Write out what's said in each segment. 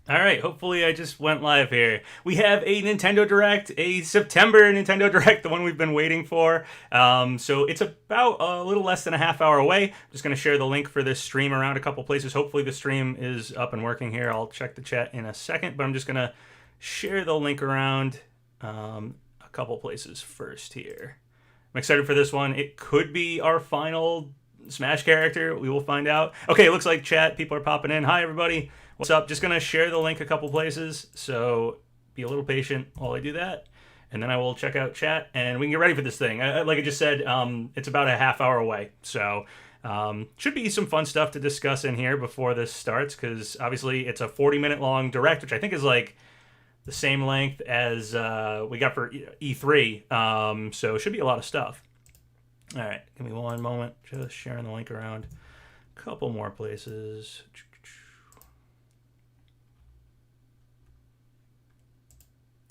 All right, hopefully I just went live here. We have a Nintendo Direct, a September Nintendo Direct, the one we've been waiting for. So it's about a little less than a half hour away. I'm just going to share the link for this stream around a couple places. Hopefully the stream is up and working here. I'll check the chat in a second, but I'm just going to share the link around a couple places first here. I'm excited for this one. It could be our final Smash character. We will find out. Okay, it looks like chat. People are popping in. Hi, everybody. What's up? Just going to share the link a couple places, so be a little patient while I do that. And then I will check out chat, and we can get ready for this thing. Like I just said, it's about a half hour away. So should be some fun stuff to discuss in here before this starts, because obviously it's a 40-minute long direct, which I think is like the same length as we got for E3. So it should be a lot of stuff. All right, give me one moment. Just sharing the link around a couple more places.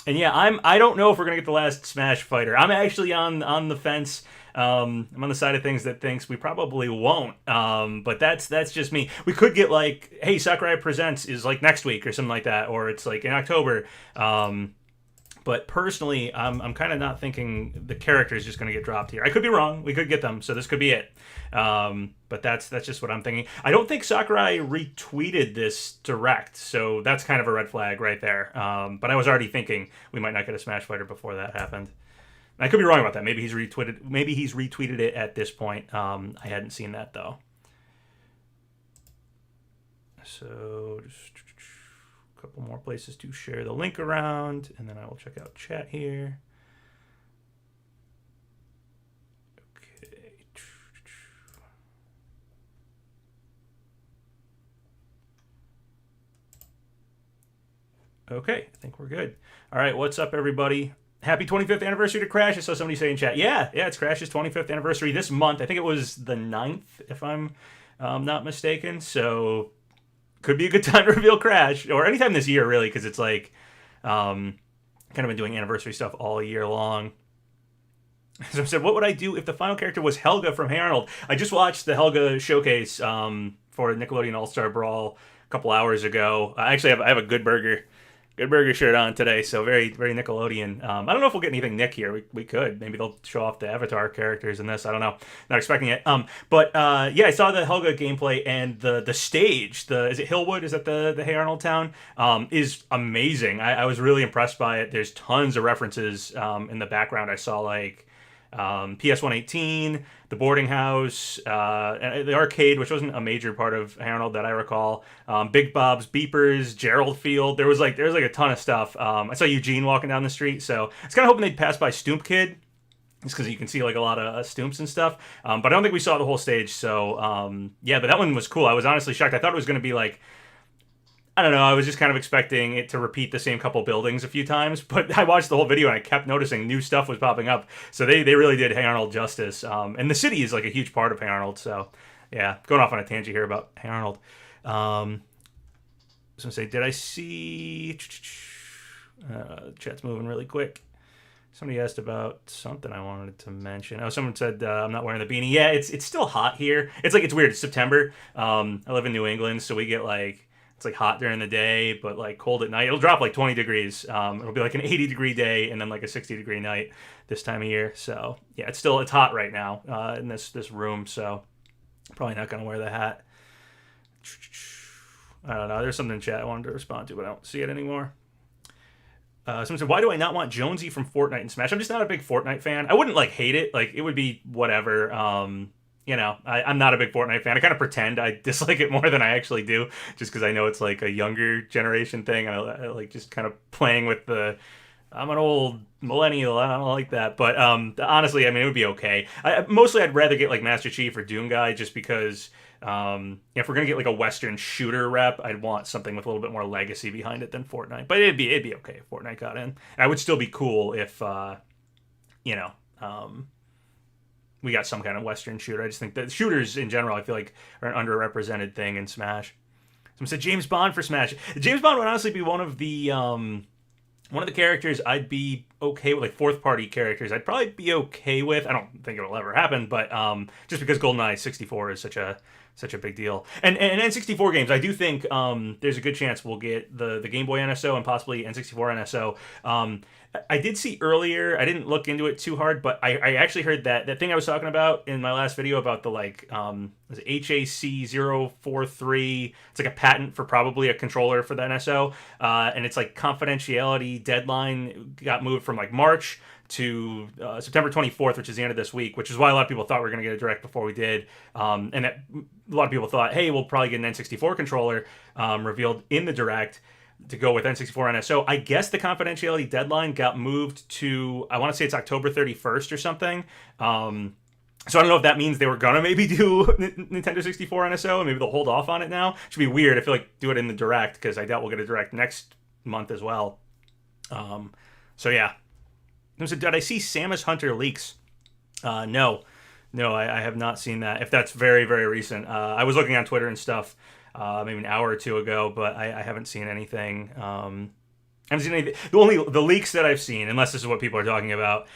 And yeah, I don't know if we're gonna get the last Smash fighter. I'm actually on the fence. I'm on the side of things that thinks we probably won't. But that's just me. We could get like, hey, Sakurai Presents is like next week or something like that, or it's like in October. But personally, I'm kind of not thinking the character is just going to get dropped here. I could be wrong. We could get them, so this could be it. But that's just what I'm thinking. I don't think Sakurai retweeted this direct, so that's kind of a red flag right there. But I was already thinking we might not get a Smash Fighter before that happened. I could be wrong about that. Maybe he's retweeted. Maybe he's retweeted it at this point. I hadn't seen that though. So just couple more places to share the link around, and then I will check out chat here. Okay. Okay, I think we're good. All right, what's up, everybody? Happy 25th anniversary to Crash. I saw somebody say in chat, yeah, it's Crash's 25th anniversary this month. I think it was the 9th, if I'm not mistaken. So could be a good time to reveal Crash, or anytime this year, really, because it's like kind of been doing anniversary stuff all year long. So I said, what would I do if the final character was Helga from Hey Arnold? I just watched the Helga showcase for Nickelodeon All-Star Brawl a couple hours ago. I actually have a Good Burger shirt on today, so very, very Nickelodeon. I don't know if we'll get anything Nick here. We could. Maybe they'll show off the Avatar characters in this. I don't know. Not expecting it. But yeah, I saw the Helga gameplay, and the stage, is it Hillwood? Is that the Hey Arnold town? Is amazing. I was really impressed by it. There's tons of references in the background. I saw like PS 118, the boarding house, the arcade, which wasn't a major part of Harold that I recall. Big Bob's Beepers, Gerald Field. There was like a ton of stuff. I saw Eugene walking down the street, so I was kind of hoping they'd pass by Stoomp Kid, just because you can see like a lot of Stoomps and stuff. But I don't think we saw the whole stage. So yeah, but that one was cool. I was honestly shocked. I thought it was going to be like, I don't know, I was just kind of expecting it to repeat the same couple buildings a few times, but I watched the whole video and I kept noticing new stuff was popping up. So they really did Hey Arnold justice. And the city is like a huge part of Hey Arnold. So yeah, going off on a tangent here about Hey Arnold. I was going to say, did I see... chat's moving really quick. Somebody asked about something I wanted to mention. Oh, someone said I'm not wearing the beanie. Yeah, it's still hot here. It's weird. It's September. I live in New England, so we get like... It's like hot during the day, but like cold at night. It'll drop like 20 degrees. It'll be like an 80-degree day and then like a 60-degree night this time of year. So yeah, it's hot right now in this room. So probably not gonna wear the hat. I don't know. There's something in chat I wanted to respond to, but I don't see it anymore. Someone said, why do I not want Jonesy from Fortnite and Smash? I'm just not a big Fortnite fan. I wouldn't like hate it. Like it would be whatever. You know, I'm not a big Fortnite fan. I kind of pretend I dislike it more than I actually do, just because I know it's like a younger generation thing. I like just kind of playing with I'm an old millennial. I don't like that. But honestly, I mean, it would be okay. Mostly, I'd rather get like Master Chief or Doom Guy, just because if we're gonna get like a Western shooter rep, I'd want something with a little bit more legacy behind it than Fortnite. But it'd be okay if Fortnite got in. I would still be cool if we got some kind of Western shooter. I just think that shooters in general, I feel like, are an underrepresented thing in Smash. Someone said James Bond for Smash. James Bond would honestly be one of the characters I'd be okay with, like fourth party characters. I'd probably be okay with. I don't think it'll ever happen, but just because GoldenEye 64 is such a such a big deal. And N64 games, I do think there's a good chance we'll get the Game Boy NSO and possibly N64 NSO. I did see earlier, I didn't look into it too hard, but I actually heard that thing I was talking about in my last video about the was it HAC043. It's like a patent for probably a controller for the NSO. And it's like confidentiality deadline got moved from like March to September 24th, which is the end of this week, which is why a lot of people thought we were going to get a Direct before we did. And that, a lot of people thought, hey, we'll probably get an N64 controller revealed in the Direct to go with N64 NSO. I guess the confidentiality deadline got moved to, I want to say it's October 31st or something. So I don't know if that means they were going to maybe do Nintendo 64 NSO, and maybe they'll hold off on it now. Should be weird. I feel like do it in the Direct, because I doubt we'll get a Direct next month as well. So yeah. So did I see Samus Hunter leaks? No, I have not seen that. If that's very, very recent. I was looking on Twitter and stuff maybe an hour or two ago, but I haven't seen anything. I haven't seen anything. The leaks that I've seen, unless this is what people are talking about,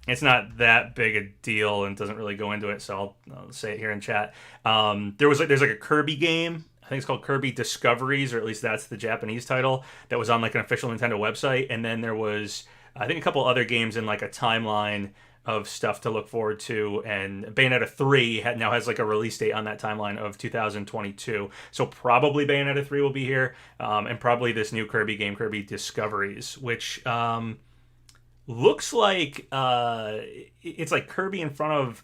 it's not that big a deal and doesn't really go into it, so I'll say it here in chat. There's like a Kirby game. I think it's called Kirby Discoveries, or at least that's the Japanese title, that was on like an official Nintendo website. And then there was, I think, a couple other games in like a timeline of stuff to look forward to, and Bayonetta 3 now has like a release date on that timeline of 2022. So probably Bayonetta 3 will be here, and probably this new Kirby game, Kirby Discoveries, which looks like it's like Kirby in front of,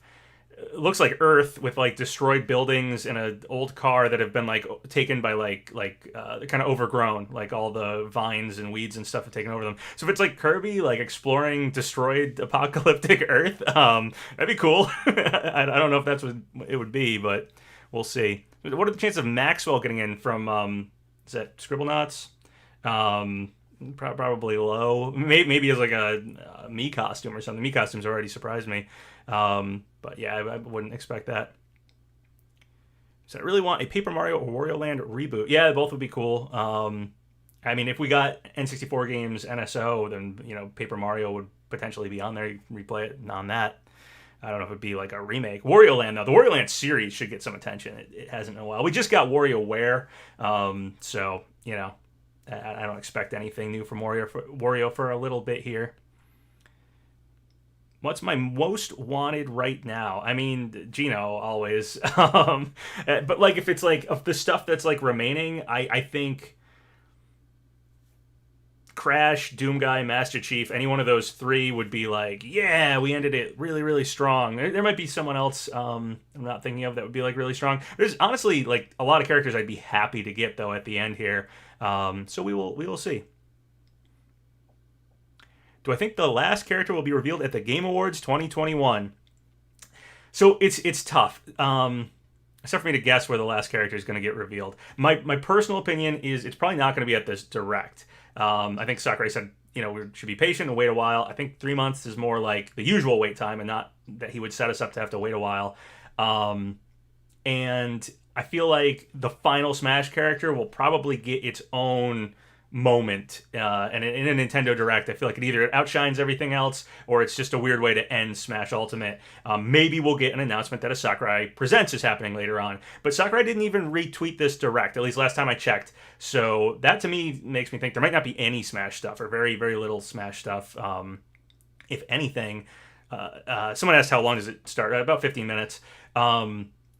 looks like Earth with like destroyed buildings and an old car that have been like taken by like kind of overgrown, like all the vines and weeds and stuff have taken over them. So if it's like Kirby like exploring destroyed apocalyptic Earth, that'd be cool. I don't know if that's what it would be, but we'll see. What are the chances of Maxwell getting in from is that Scribblenauts? Probably low. Maybe as like a Mii costume or something. Mii costumes already surprised me. But yeah, I wouldn't expect that. So I really want a Paper Mario or Wario Land reboot. Yeah, both would be cool. I mean, if we got N64 games NSO, then, you know, Paper Mario would potentially be on there. You can replay it on that. I don't know if it'd be like a remake. Wario Land, though. The Wario Land series should get some attention. It hasn't in a while. We just got WarioWare. So, you know, I don't expect anything new from Wario for a little bit here. What's my most wanted right now? I mean, Gino, always. But, like, if it's, like, of the stuff that's, like, remaining, I think Crash, Doomguy, Master Chief, any one of those three would be like, yeah, we ended it really, really strong. There might be someone else I'm not thinking of that would be, like, really strong. There's honestly, like, a lot of characters I'd be happy to get, though, at the end here. So we will see. Do I think the last character will be revealed at the Game Awards 2021? So it's tough. Except for me to guess where the last character is going to get revealed. My personal opinion is it's probably not going to be at this Direct. I think Sakurai said, you know, we should be patient and wait a while. I think 3 months is more like the usual wait time, and not that he would set us up to have to wait a while. And I feel like the final Smash character will probably get its own moment, and in a Nintendo Direct, I feel like it either outshines everything else, or it's just a weird way to end Smash Ultimate. Maybe we'll get an announcement that a Sakurai Presents is happening later on, but Sakurai didn't even retweet this Direct, at least last time I checked, so that to me makes me think there might not be any Smash stuff, or very, very little Smash stuff, if anything. Someone asked how long does it start? About 15 minutes.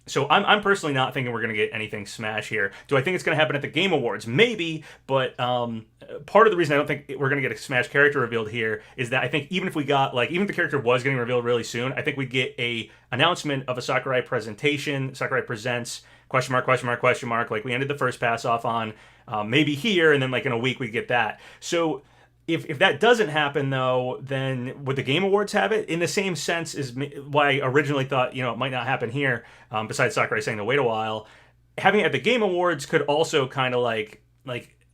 So I'm personally not thinking we're going to get anything Smash here. Do I think it's going to happen at the Game Awards? Maybe, but part of the reason I don't think we're going to get a Smash character revealed here is that I think even if we got, like, even if the character was getting revealed really soon, I think we'd get a announcement of a Sakurai presentation, Sakurai Presents, question mark, question mark, question mark, like we ended the first pass off on, maybe here, and then like in a week we get that. So If that doesn't happen, though, then would the Game Awards have it? In the same sense as why I originally thought, you know, it might not happen here, besides Sakurai saying to wait a while. Having it at the Game Awards could also kind of like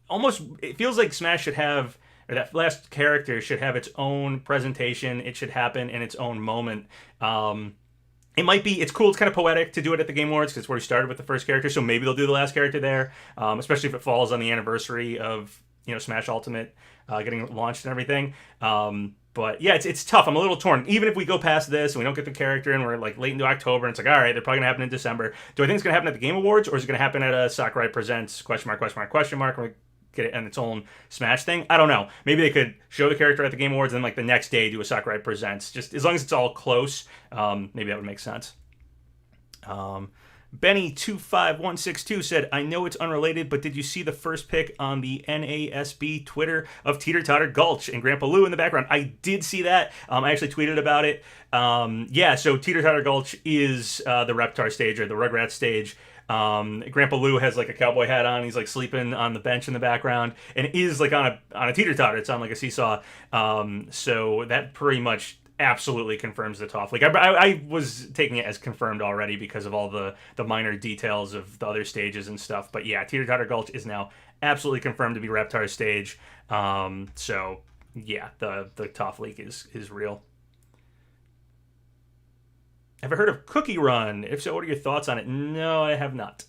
almost, it feels like Smash should have, or that last character should have its own presentation. It should happen in its own moment. It might be, it's cool, it's kind of poetic to do it at the Game Awards because it's where we started with the first character, so maybe they'll do the last character there, especially if it falls on the anniversary of, you know, Smash Ultimate getting launched and everything. But yeah, it's tough. I'm a little torn. Even if we go past this and we don't get the character and we're like late into October, and it's like, all right, they're probably gonna happen in December. Do I think it's gonna happen at the Game Awards, or is it gonna happen at a Sakurai Presents question mark question mark question mark? Or get it on its own Smash thing? I don't know. Maybe they could show the character at the Game Awards and then like the next day do a Sakurai Presents. Just as long as it's all close, maybe that would make sense. Benny25162 said, I know it's unrelated, but did you see the first pick on the NASB Twitter of Teeter Totter Gulch and Grandpa Lou in the background? I did see that. I actually tweeted about it. Yeah, so Teeter Totter Gulch is the Reptar stage, or the Rugrats stage. Grandpa Lou has like a cowboy hat on. He's like sleeping on the bench in the background and is like on a teeter totter. It's on like a seesaw. So that pretty much absolutely confirms the TOF. Like I was taking it as confirmed already because of all the minor details of the other stages and stuff. But yeah, Teeter Totter Gulch is now absolutely confirmed to be Reptar's stage. So yeah, the TOF leak is real. Ever heard of Cookie Run? If so, what are your thoughts on it? No, I have not.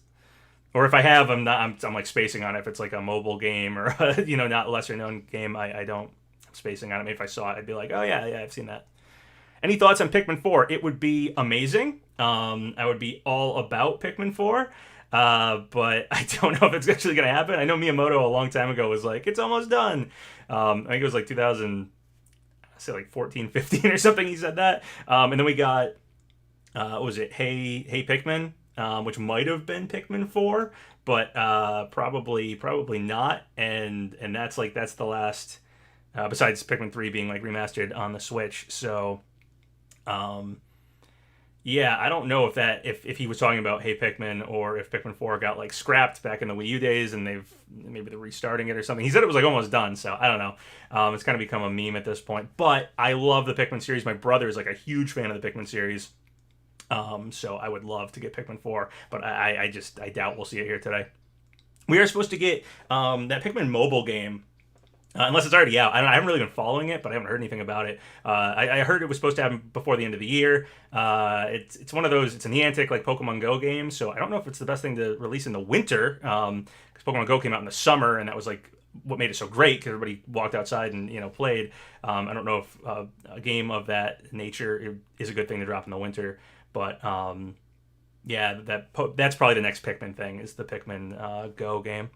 Or if I have, I'm like spacing on it. If it's like a mobile game or not lesser known game, I don't. I'm spacing on it. Maybe if I saw it, I'd be like, oh yeah, I've seen that. Any thoughts on Pikmin 4? It would be amazing. I would be all about Pikmin 4. But I don't know if it's actually going to happen. I know Miyamoto a long time ago was like, it's almost done. I think it was like 2014, 15 or something. He said that. And then we got, what was it? Hey Pikmin, which might have been Pikmin 4, but probably not. And that's the last, besides Pikmin 3 being like remastered on the Switch. So, yeah, I don't know if he was talking about Hey Pikmin or if Pikmin 4 got like scrapped back in the Wii U days and maybe they're restarting it or something. He said it was like almost done, so I don't know. It's kind of become a meme at this point. But I love the Pikmin series. My brother is like a huge fan of the Pikmin series. So I would love to get Pikmin 4, but I doubt we'll see it here today. We are supposed to get that Pikmin mobile game. Unless it's already out. I haven't really been following it, but I haven't heard anything about it. I heard it was supposed to happen before the end of the year. It's one of those, it's a Niantic like Pokemon Go game, so I don't know if it's the best thing to release in the winter, because Pokemon Go came out in the summer, and that was like what made it so great, because everybody walked outside and played. I don't know if a game of that nature is a good thing to drop in the winter, but yeah, that's probably the next Pikmin thing, is the Pikmin Go game.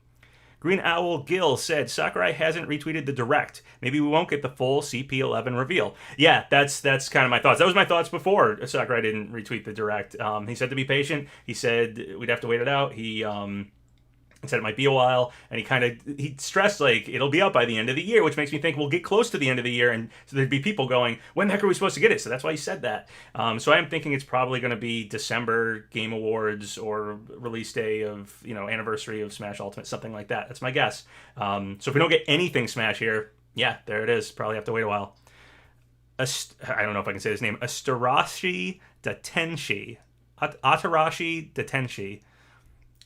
Green Owl Gill said, Sakurai hasn't retweeted the Direct. Maybe we won't get the full CP11 reveal. Yeah, that's kind of my thoughts. That was my thoughts before Sakurai didn't retweet the Direct. He said to be patient. He said we'd have to wait it out. He said it might be a while, and he stressed like it'll be out by the end of the year, which makes me think we'll get close to the end of the year, and so there'd be people going, when the heck are we supposed to get it? So that's why he said that. So I am thinking it's probably going to be December Game Awards or release day of anniversary of Smash Ultimate, something like that. That's my guess. So if we don't get anything Smash here, yeah, there it is. Probably have to wait a while. I don't know if I can say this name. Atarashi Datenshi. Atarashi Datenshi.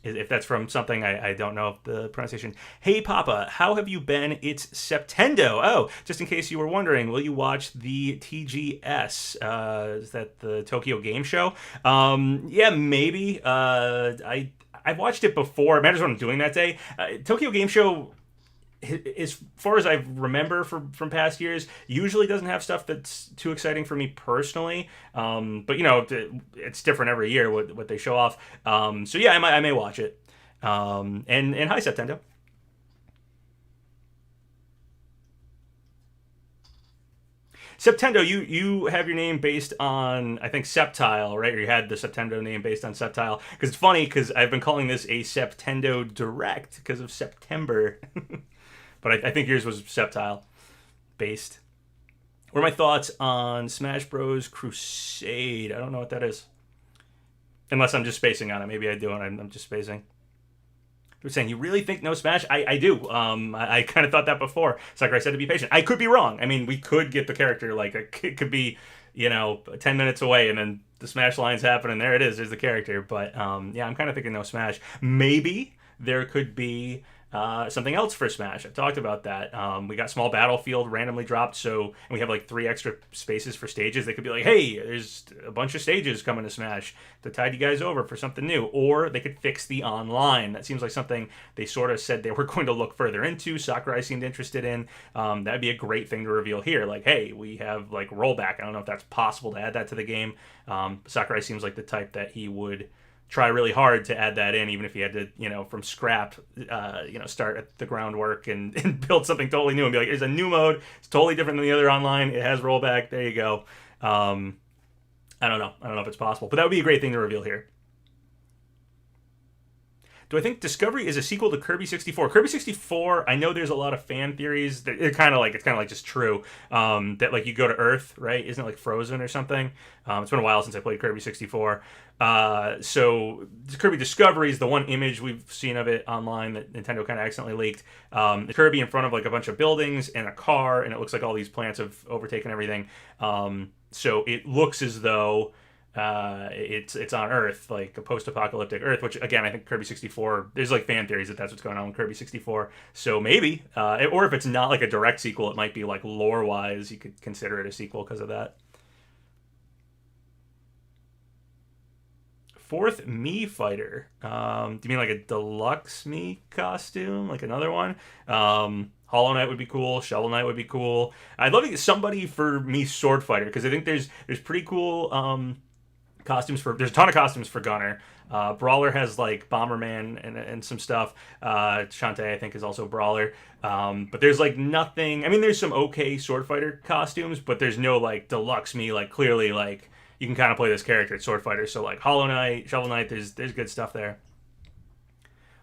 If that's from something, I don't know the pronunciation. Hey, Papa, how have you been? It's Septendo. Oh, just in case you were wondering, will you watch the TGS? Is that the Tokyo Game Show? Yeah, maybe. I've watched it before. It matters what I'm doing that day. Tokyo Game Show, as far as I remember from past years, usually doesn't have stuff that's too exciting for me personally. But it's different every year what they show off. So yeah, I may watch it. And hi, Septendo. Septendo, you have your name based on, I think, Septile, right? Or you had the Septendo name based on Septile. Because it's funny, because I've been calling this a Septendo Direct because of September. But I think yours was Septile based. What are my thoughts on Smash Bros. Crusade? I don't know what that is. Unless I'm just spacing on it. Maybe I do, and I'm just spacing. You're saying, you really think no Smash? I do. I kind of thought that before. Sakurai said to be patient. I could be wrong. I mean, we could get the character, like, it could be, 10 minutes away, and then the Smash lines happen, and there it is. There's the character. But, yeah, I'm kind of thinking no Smash. Maybe there could be something else for Smash. I've talked about that. We got small battlefield randomly dropped, so and we have like 3 extra spaces for stages. They could be like, hey, there's a bunch of stages coming to Smash to tide you guys over for something new. Or they could fix the online. That seems like something they sort of said they were going to look further into. Sakurai seemed interested in. That'd be a great thing to reveal here. Like, hey, we have like rollback. I don't know if that's possible to add that to the game. Sakurai seems like the type that he would try really hard to add that in, even if he had to, from scrap, start at the groundwork and build something totally new and be like, there's a new mode. It's totally different than the other online. It has rollback. There you go. I don't know. I don't know if it's possible, but that would be a great thing to reveal here. Do I think Discovery is a sequel to Kirby 64? Kirby 64, I know there's a lot of fan theories that it's kind of like just true. That like you go to Earth, right? Isn't it like frozen or something? It's been a while since I played Kirby 64. So Kirby Discovery is the one image we've seen of it online that Nintendo kind of accidentally leaked. Kirby in front of like a bunch of buildings and a car, and it looks like all these plants have overtaken everything. So it looks as though it's on Earth, like a post-apocalyptic Earth, which again I think Kirby 64, there's like fan theories that that's what's going on with Kirby 64, so maybe or if it's not like a direct sequel, it might be like lore wise you could consider it a sequel because of that. Fourth Mii fighter, do you mean like a deluxe Mii costume, like another one? Hollow Knight would be cool. Shovel Knight would be cool. I'd love to get somebody for Mii Sword Fighter because I think there's pretty cool costumes for. There's a ton of costumes for Gunner. Brawler has like Bomberman and some stuff. Shantae I think is also Brawler. But there's like nothing. I mean, there's some okay Sword Fighter costumes, but there's no like deluxe Mii. Like clearly, like you can kind of play this character at Sword Fighter. So like Hollow Knight, Shovel Knight, there's good stuff there.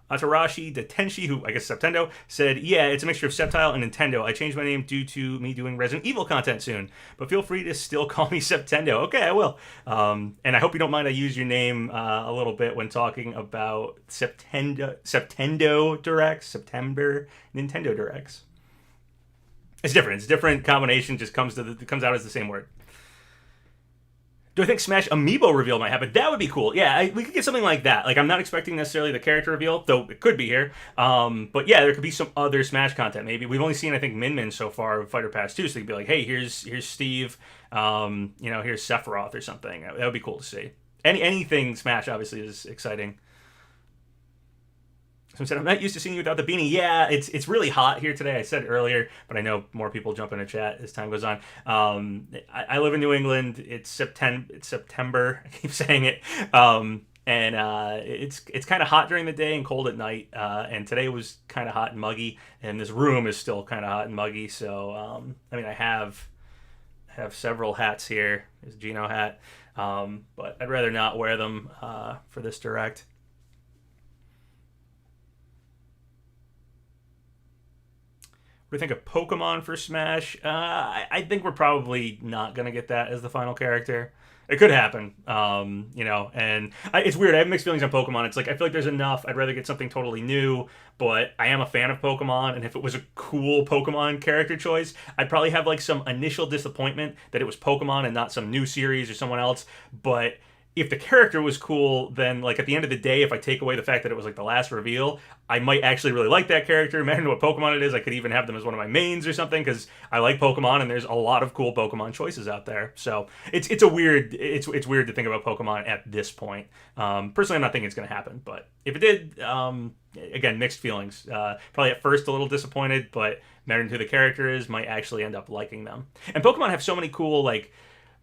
Atarashi Detenshi, who I guess Septendo, said, yeah, it's a mixture of Septile and Nintendo. I changed my name due to me doing Resident Evil content soon, but feel free to still call me Septendo. Okay, I will. And I hope you don't mind I use your name a little bit when talking about Septendo Directs, September Nintendo Directs. It's different. It's a different combination, just comes out as the same word. Do I think Smash Amiibo reveal might happen? That would be cool. Yeah, we could get something like that. Like, I'm not expecting necessarily the character reveal, though it could be here. But yeah, there could be some other Smash content. Maybe we've only seen, I think, Min so far with Fighter Pass 2. So they could be like, hey, here's Steve. Here's Sephiroth or something. That would be cool to see. Anything Smash obviously is exciting. Someone said, I'm not used to seeing you without the beanie. Yeah, it's really hot here today. I said earlier, but I know more people jump in the chat as time goes on. I live in New England. It's September. I keep saying it. And it's kind of hot during the day and cold at night. And today was kind of hot and muggy. And this room is still kind of hot and muggy. So, I have several hats here. There's a Gino hat. But I'd rather not wear them for this direct. What do you think of Pokemon for Smash? I think we're probably not going to get that as the final character. It could happen, and it's weird. I have mixed feelings on Pokemon. It's like, I feel like there's enough. I'd rather get something totally new, but I am a fan of Pokemon, and if it was a cool Pokemon character choice, I'd probably have like some initial disappointment that it was Pokemon and not some new series or someone else, but if the character was cool, then like at the end of the day, if I take away the fact that it was like the last reveal, I might actually really like that character. No matter what Pokemon it is, I could even have them as one of my mains or something because I like Pokemon and there's a lot of cool Pokemon choices out there. So it's weird to think about Pokemon at this point. Personally, I'm not thinking it's going to happen, but if it did, again, mixed feelings. Probably at first a little disappointed, but knowing who the character is, might actually end up liking them. And Pokemon have so many cool like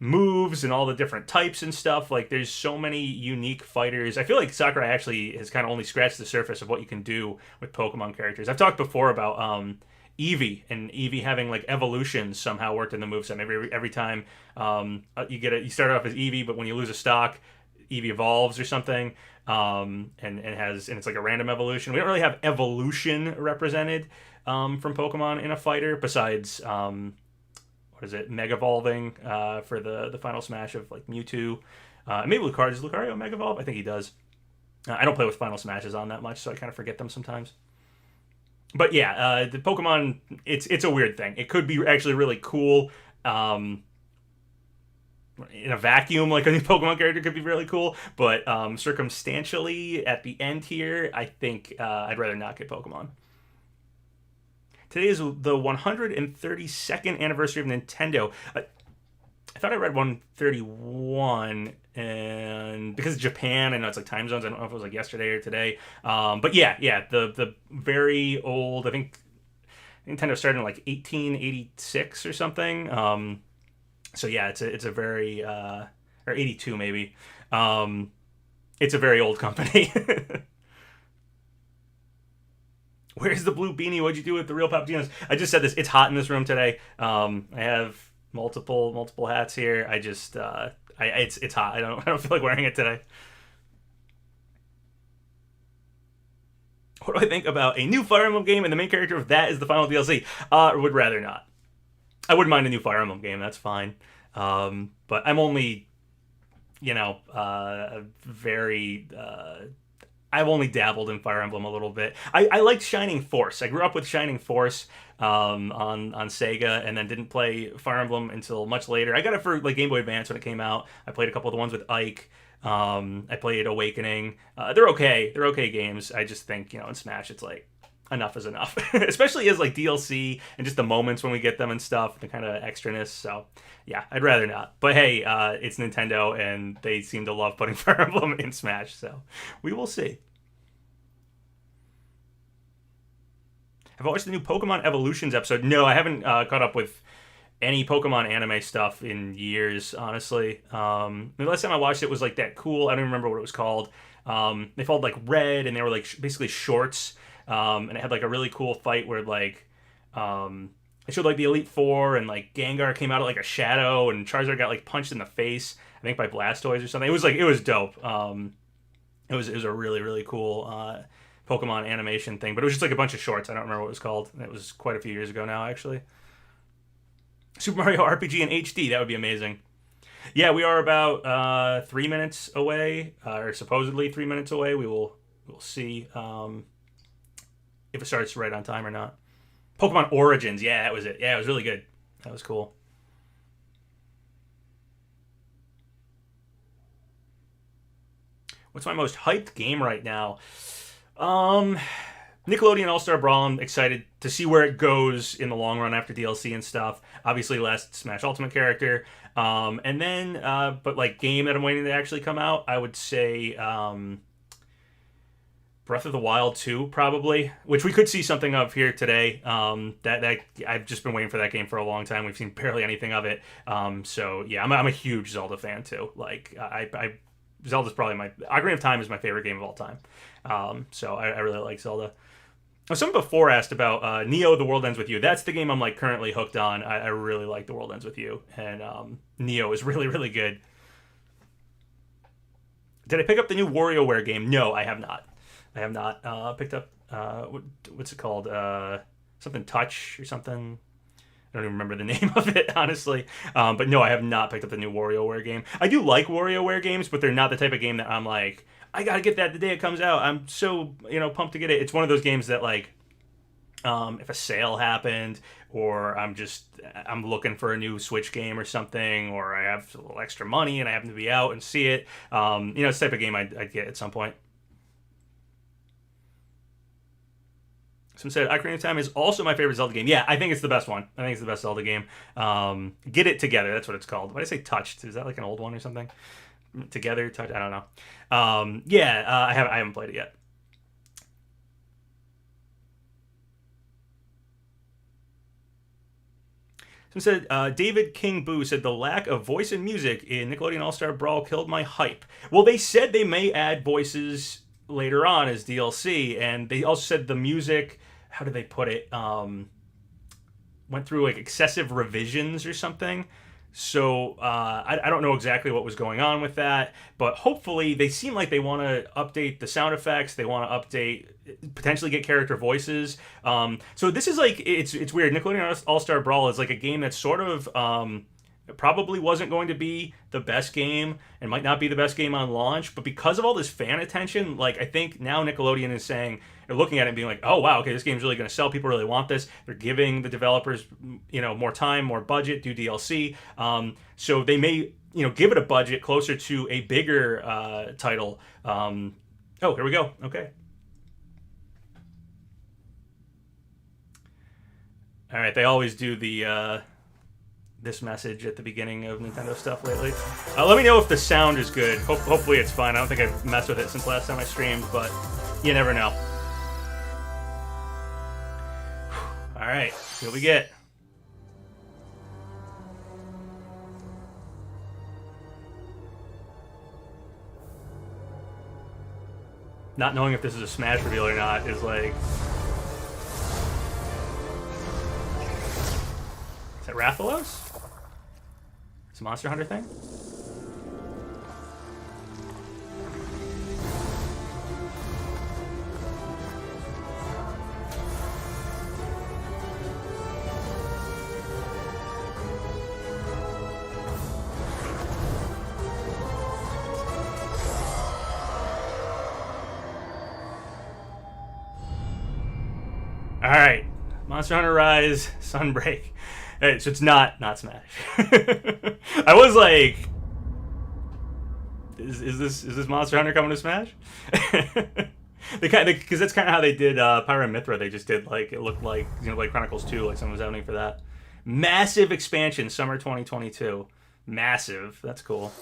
moves and all the different types and stuff. Like there's so many unique fighters. I feel like Sakurai actually has kind of only scratched the surface of what you can do with Pokemon characters. I've talked before about Eevee and Eevee having like evolutions somehow worked in the moveset. Every time you start off as Eevee, but when you lose a stock, Eevee evolves or something. And it's like a random evolution. We don't really have evolution represented from Pokemon in a fighter besides Mega Evolving for the final Smash of like Mewtwo. Maybe Lucario. Does Lucario Mega Evolve? I think he does. I don't play with final Smashes on that much, so I kind of forget them sometimes. But yeah, the Pokemon, it's a weird thing. It could be actually really cool. In a vacuum, like a new Pokemon character could be really cool. But circumstantially, at the end here, I think I'd rather not get Pokemon. Today is the 132nd anniversary of Nintendo. I thought I read 131, and because of Japan, I know it's like time zones. I don't know if it was like yesterday or today. But yeah, the very old. I think Nintendo started in like 1886 or something. So yeah, it's a very or 82 maybe. It's a very old company. Where's the blue beanie? What'd you do with the real PapaGenos? I just said this. It's hot in this room today. I have multiple hats here. I just it's hot. I don't feel like wearing it today. What do I think about a new Fire Emblem game and the main character of that is the final DLC? Would rather not. I wouldn't mind a new Fire Emblem game. That's fine. But I'm only, very. I've only dabbled in Fire Emblem a little bit. I liked Shining Force. I grew up with Shining Force on Sega, and then didn't play Fire Emblem until much later. I got it for like Game Boy Advance when it came out. I played a couple of the ones with Ike. I played Awakening. They're okay. They're okay games. I just think in Smash it's like enough is enough, especially as like DLC and just the moments when we get them and stuff, the kind of extraness. So yeah, I'd rather not. But hey, it's Nintendo, and they seem to love putting Fire Emblem in Smash, so we will see. Have I watched the new Pokemon Evolutions episode? No, I haven't caught up with any Pokemon anime stuff in years, honestly. The last time I watched it was like that cool, I don't remember what it was called. They followed like Red, and they were like basically shorts. And it had like a really cool fight where like it showed like the Elite Four, and like Gengar came out of like a shadow, and Charizard got like punched in the face, I think by Blastoise or something. It was dope. It was a really really cool Pokemon animation thing, but it was just like a bunch of shorts. I don't remember what it was called. It was quite a few years ago now, actually. Super Mario RPG in HD, that would be amazing. Yeah, we are about 3 minutes away, or supposedly 3 minutes away. We'll see if it starts right on time or not. Pokemon Origins, yeah, that was it. Yeah, it was really good. That was cool. What's my most hyped game right now? Nickelodeon All-Star Brawl. I'm excited to see where it goes in the long run after DLC and stuff. Obviously, last Smash Ultimate character. And then, but like game that I'm waiting to actually come out, I would say Breath of the Wild 2, probably, which we could see something of here today. That I've just been waiting for that game for a long time. We've seen barely anything of it. So yeah, I'm a huge Zelda fan too. Like Zelda's probably Ocarina of Time is my favorite game of all time. So I really like Zelda. Someone before asked about Neo: The World Ends With You. That's the game I'm like currently hooked on. I really like The World Ends With You, and Neo is really really good. Did I pick up the new WarioWare game? No, I have not. I have not picked up what's it called? Something Touch or something. I don't even remember the name of it, honestly. But no, I have not picked up the new WarioWare game. I do like WarioWare games, but they're not the type of game that I'm like, I gotta get that the day it comes out. I'm so pumped to get it. It's one of those games that like, if a sale happened, or I'm looking for a new Switch game or something, or I have a little extra money and I happen to be out and see it. It's the type of game I'd get at some point. Someone said Ocarina of Time is also my favorite Zelda game. Yeah, I think it's the best one. I think it's the best Zelda game. Get It Together, that's what it's called. Why did I say Touched? Is that like an old one or something? Together, Touch, I don't know. I haven't played it yet. Someone said, David King Boo said, the lack of voice and music in Nickelodeon All-Star Brawl killed my hype. Well, they said they may add voices later on as DLC, and they also said the music, how did they put it, went through like excessive revisions or something. So I don't know exactly what was going on with that, but hopefully they seem like they want to update the sound effects. They want to update, potentially get character voices. So this is like, it's weird. Nickelodeon All-Star Brawl is like a game that's sort of it probably wasn't going to be the best game and might not be the best game on launch, but because of all this fan attention, like I think now Nickelodeon is saying, they're looking at it and being like, oh wow, okay, this game's really going to sell. People really want this. They're giving the developers, more time, more budget, do DLC. So they may, give it a budget closer to a bigger title. Oh, here we go. Okay. All right, they always do the this message at the beginning of Nintendo stuff lately. Let me know if the sound is good. Hopefully it's fine. I don't think I've messed with it since last time I streamed, but you never know. All right, see what we get. Not knowing if this is a Smash reveal or not is like... Is that Rathalos? It's a Monster Hunter thing? Alright. Monster Hunter Rise, Sunbreak. Hey, so it's not Smash. I was like, is this Monster Hunter coming to Smash? Because that's kind of how they did Pyra and Mithra. They just did like, it looked like Xenoblade Chronicles 2, like someone was aiming for that. Massive expansion, summer 2022. Massive. That's cool.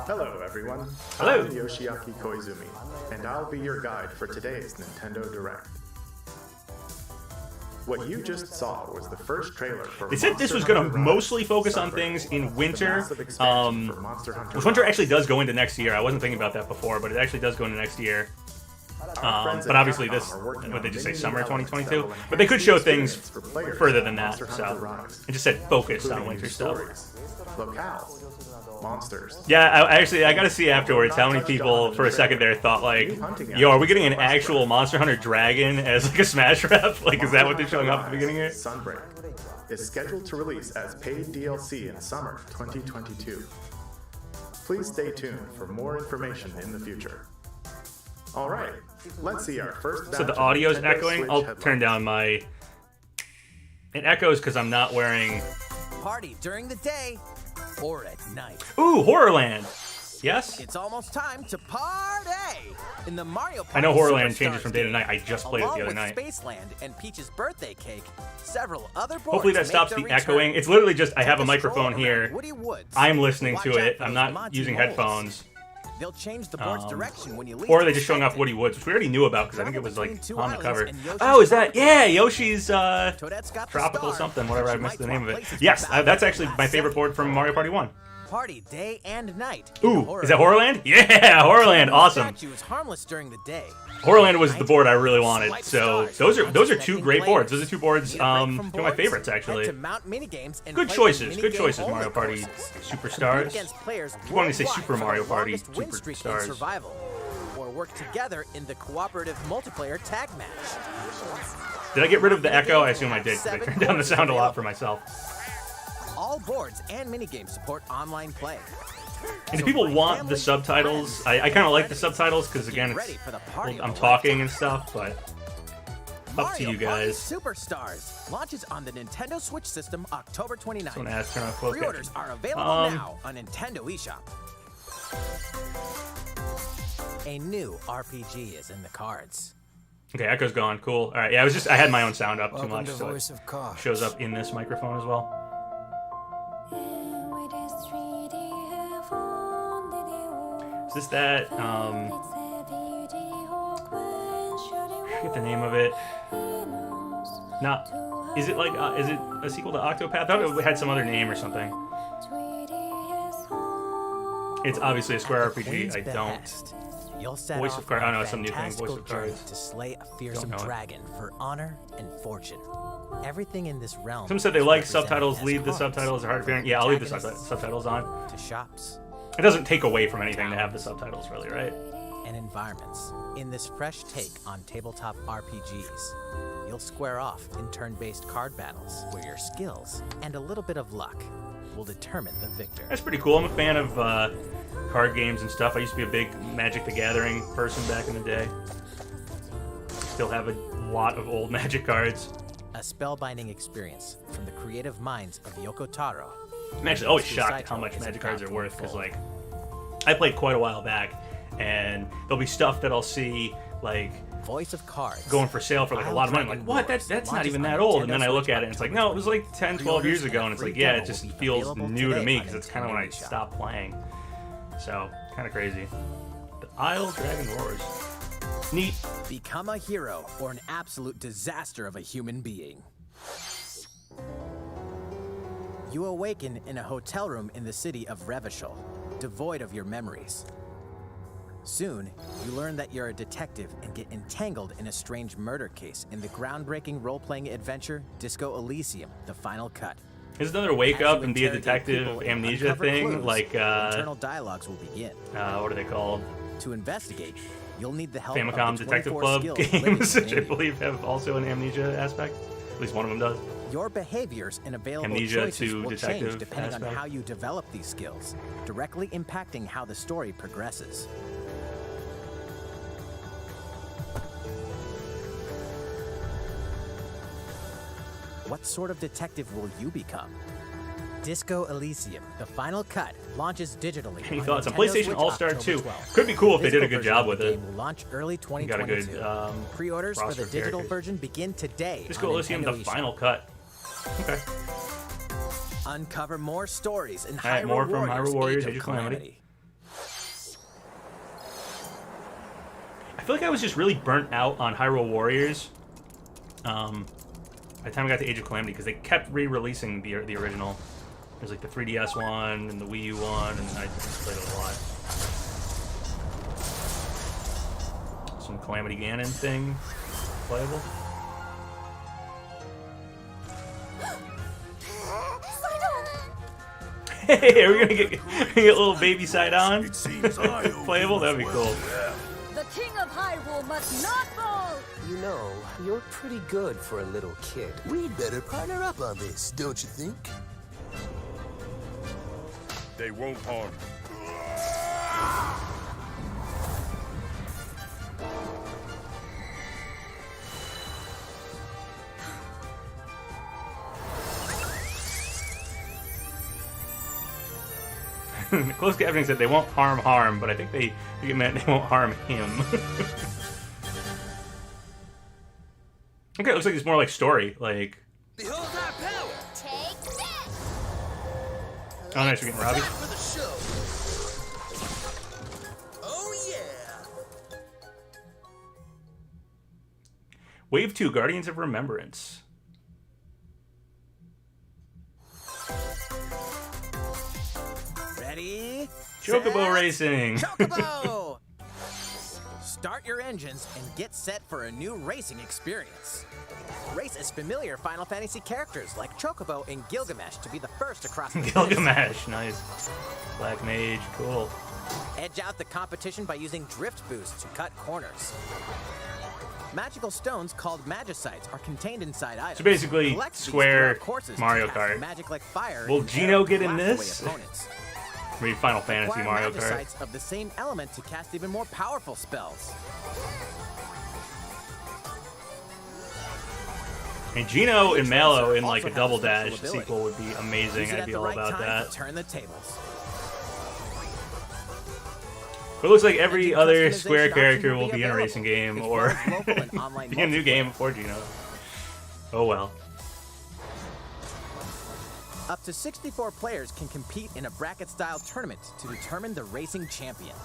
Hello, everyone. Hello. I'm Yoshiaki Koizumi, and I'll be your guide for today's Nintendo Direct. What you just saw was the first trailer for They said this was going to mostly focus on things in winter. Which winter actually does go into next year. I wasn't thinking about that before, but it actually does go into next year. But obviously this, what they just say, summer 2022? But they could show things further than that, so. It just said focus on winter stuff. Locales, monsters. Yeah, I gotta see afterwards how many people for a second there thought like, yo, are we getting an actual Monster Hunter Dragon as like a Smash rep? Like, is that what they're showing off at the beginning here? Sunbreak is scheduled to release as paid DLC in summer 2022. Please stay tuned for more information in the future. Alright, let's see our first. So the audio's echoing? I'll turn down my... It echoes because I'm not wearing... Party during the day or at night. Ooh, Horrorland! Yes? It's almost time to party in the Mario Party. I know Horrorland Superstars changes from day to night. I just played it the other night. Spaceland and Peach's birthday cake, several other boards Hopefully that stops the echoing. It's literally just, I have a microphone here. I'm listening to it. I'm not using headphones. They'll change the board's direction when you leave. Or are they just showing off Woody Woods, which we already knew about because I think it was like on the cover. Oh, is that? Yeah, Yoshi's Tropical something, whatever, I missed the name of it. Yes, that's actually my favorite board from Mario Party 1. Party day and night. Ooh, is that Horrorland? Yeah, Horrorland, awesome. Is harmless during the day. Horrorland was the board I really wanted. So those are two great boards. Those are two boards, two of my favorites actually. Good choices, Mario Party Superstars. I wanted to say Super Mario Party Superstars. Or work together in the cooperative multiplayer tag match. Did I get rid of the echo? I assume I did because I turned down the sound a lot for myself. All boards and minigames support online play. And do people want the subtitles? I kind of like the subtitles because, again, I'm talking and stuff, but up to you guys. Superstars launches on the Nintendo Switch system October 29th. Pre-orders are available now on Nintendo eShop. A new RPG is in the cards. Okay, echo's gone. Cool. All right, yeah, I had my own sound up too much, so it shows up in this microphone as well. Is this that, I forget the name of it. Is it like, is it a sequel to Octopath? I thought it had some other name or something. It's obviously a Square RPG, I don't. Voice of Cards, I don't know, some new thing, Voice of Cards. To slay a fearsome dragon for honor and fortune. Everything in this realm. Someone said they like subtitles, leave the subtitles, are hard of hearing. Yeah, I'll leave the subtitles on. To shops. It doesn't take away from anything to have the subtitles, really, right? And environments. In this fresh take on tabletop RPGs, you'll square off in turn-based card battles where your skills and a little bit of luck will determine the victor. That's pretty cool. I'm a fan of card games and stuff. I used to be a big Magic the Gathering person back in the day. Still have a lot of old Magic cards. A spellbinding experience from the creative minds of Yoko Taro. I'm actually always shocked at how much Magic cards are worth, because, like, I played quite a while back, and there'll be stuff that I'll see, like, Voice of Cards. going for sale for like a lot of money. I'm like, what? That's not even that old. And then I look at it and it's like, no, it was like 10, 12 years ago. And it's like, yeah, it just feels new to me because it's kind of when I stopped playing. So, kind of crazy. The Isle Dragon Roars. Neat. Become a hero or an absolute disaster of a human being. You awaken in a hotel room in the city of Revachol, devoid of your memories. Soon, you learn that you're a detective and get entangled in a strange murder case in the groundbreaking role-playing adventure Disco Elysium: The Final Cut. Is another wake up and be a detective amnesia thing? Clues, like, internal dialogues will begin. what are they called? To investigate, you'll need the help Famicom of the Detective 24 Club skills games, living which I within you. believe have also an amnesia aspect. At least one of them does. Your behaviors and available Amnesia choices to will detective change depending on aspect. how you develop these skills, directly impacting how the story progresses. What sort of detective will you become? Disco Elysium: The Final Cut launches digitally. Any on thoughts on Nintendo PlayStation Switch All-Star October 2? 12th. Could be cool if they did a Physical good job version of with the it. game will launch early You got a 2022. good Pre-orders for roster the of digital characters. version begin today. Disco on Elysium: The Nintendo eShop. Final Cut. Okay. Uncover more stories in Alright, Hyrule more from Warriors, Hyrule Warriors, Age of Calamity. I feel like I was just really burnt out on Hyrule Warriors. By the time I got to Age of Calamity, because they kept re-releasing the original. There's like the 3DS one and the Wii U one, and I just played it a lot. Some Calamity Ganon thing playable. Hey, are we gonna get little baby side on playable? That'd be cool. The King of Hyrule must not fall! You know, you're pretty good for a little kid. We'd better partner up on this, don't you think? They won't harm. Close captioning said they won't harm, but I think they meant they won't harm him. Okay, it looks like it's more like story. Like, Behold our power! Take this! oh nice, we're getting Robbie. For the show! Oh yeah! Wave 2, Guardians of Remembrance. Ready? Chocobo set, Racing. Chocobo! Start your engines and get set for a new racing experience. Race as familiar Final Fantasy characters like Chocobo and Gilgamesh to be the first across the finish. Gilgamesh, nice. Black Mage, cool. Edge out the competition by using drift boost to cut corners. Magical stones called Magicites are contained inside items. So basically, Collect these Square throughout courses to Mario cast Kart. Magic like fire. Will and Geno arrow get in blast away this? opponents. Read Final Fantasy Acquire Mario Kart. Magicites of the same element to cast even more powerful spells. And Geno and Mallow in like a Also double have special dash ability. sequel would be amazing. Use it I'd at be the all right about time that. to turn the tables. But it looks like every Engine other customization Square options character will will be be in a available, racing game as or well as local and online be in a new multiplayer. game before Geno. Oh well. Up to 64 players can compete in a bracket-style tournament to determine the racing champion.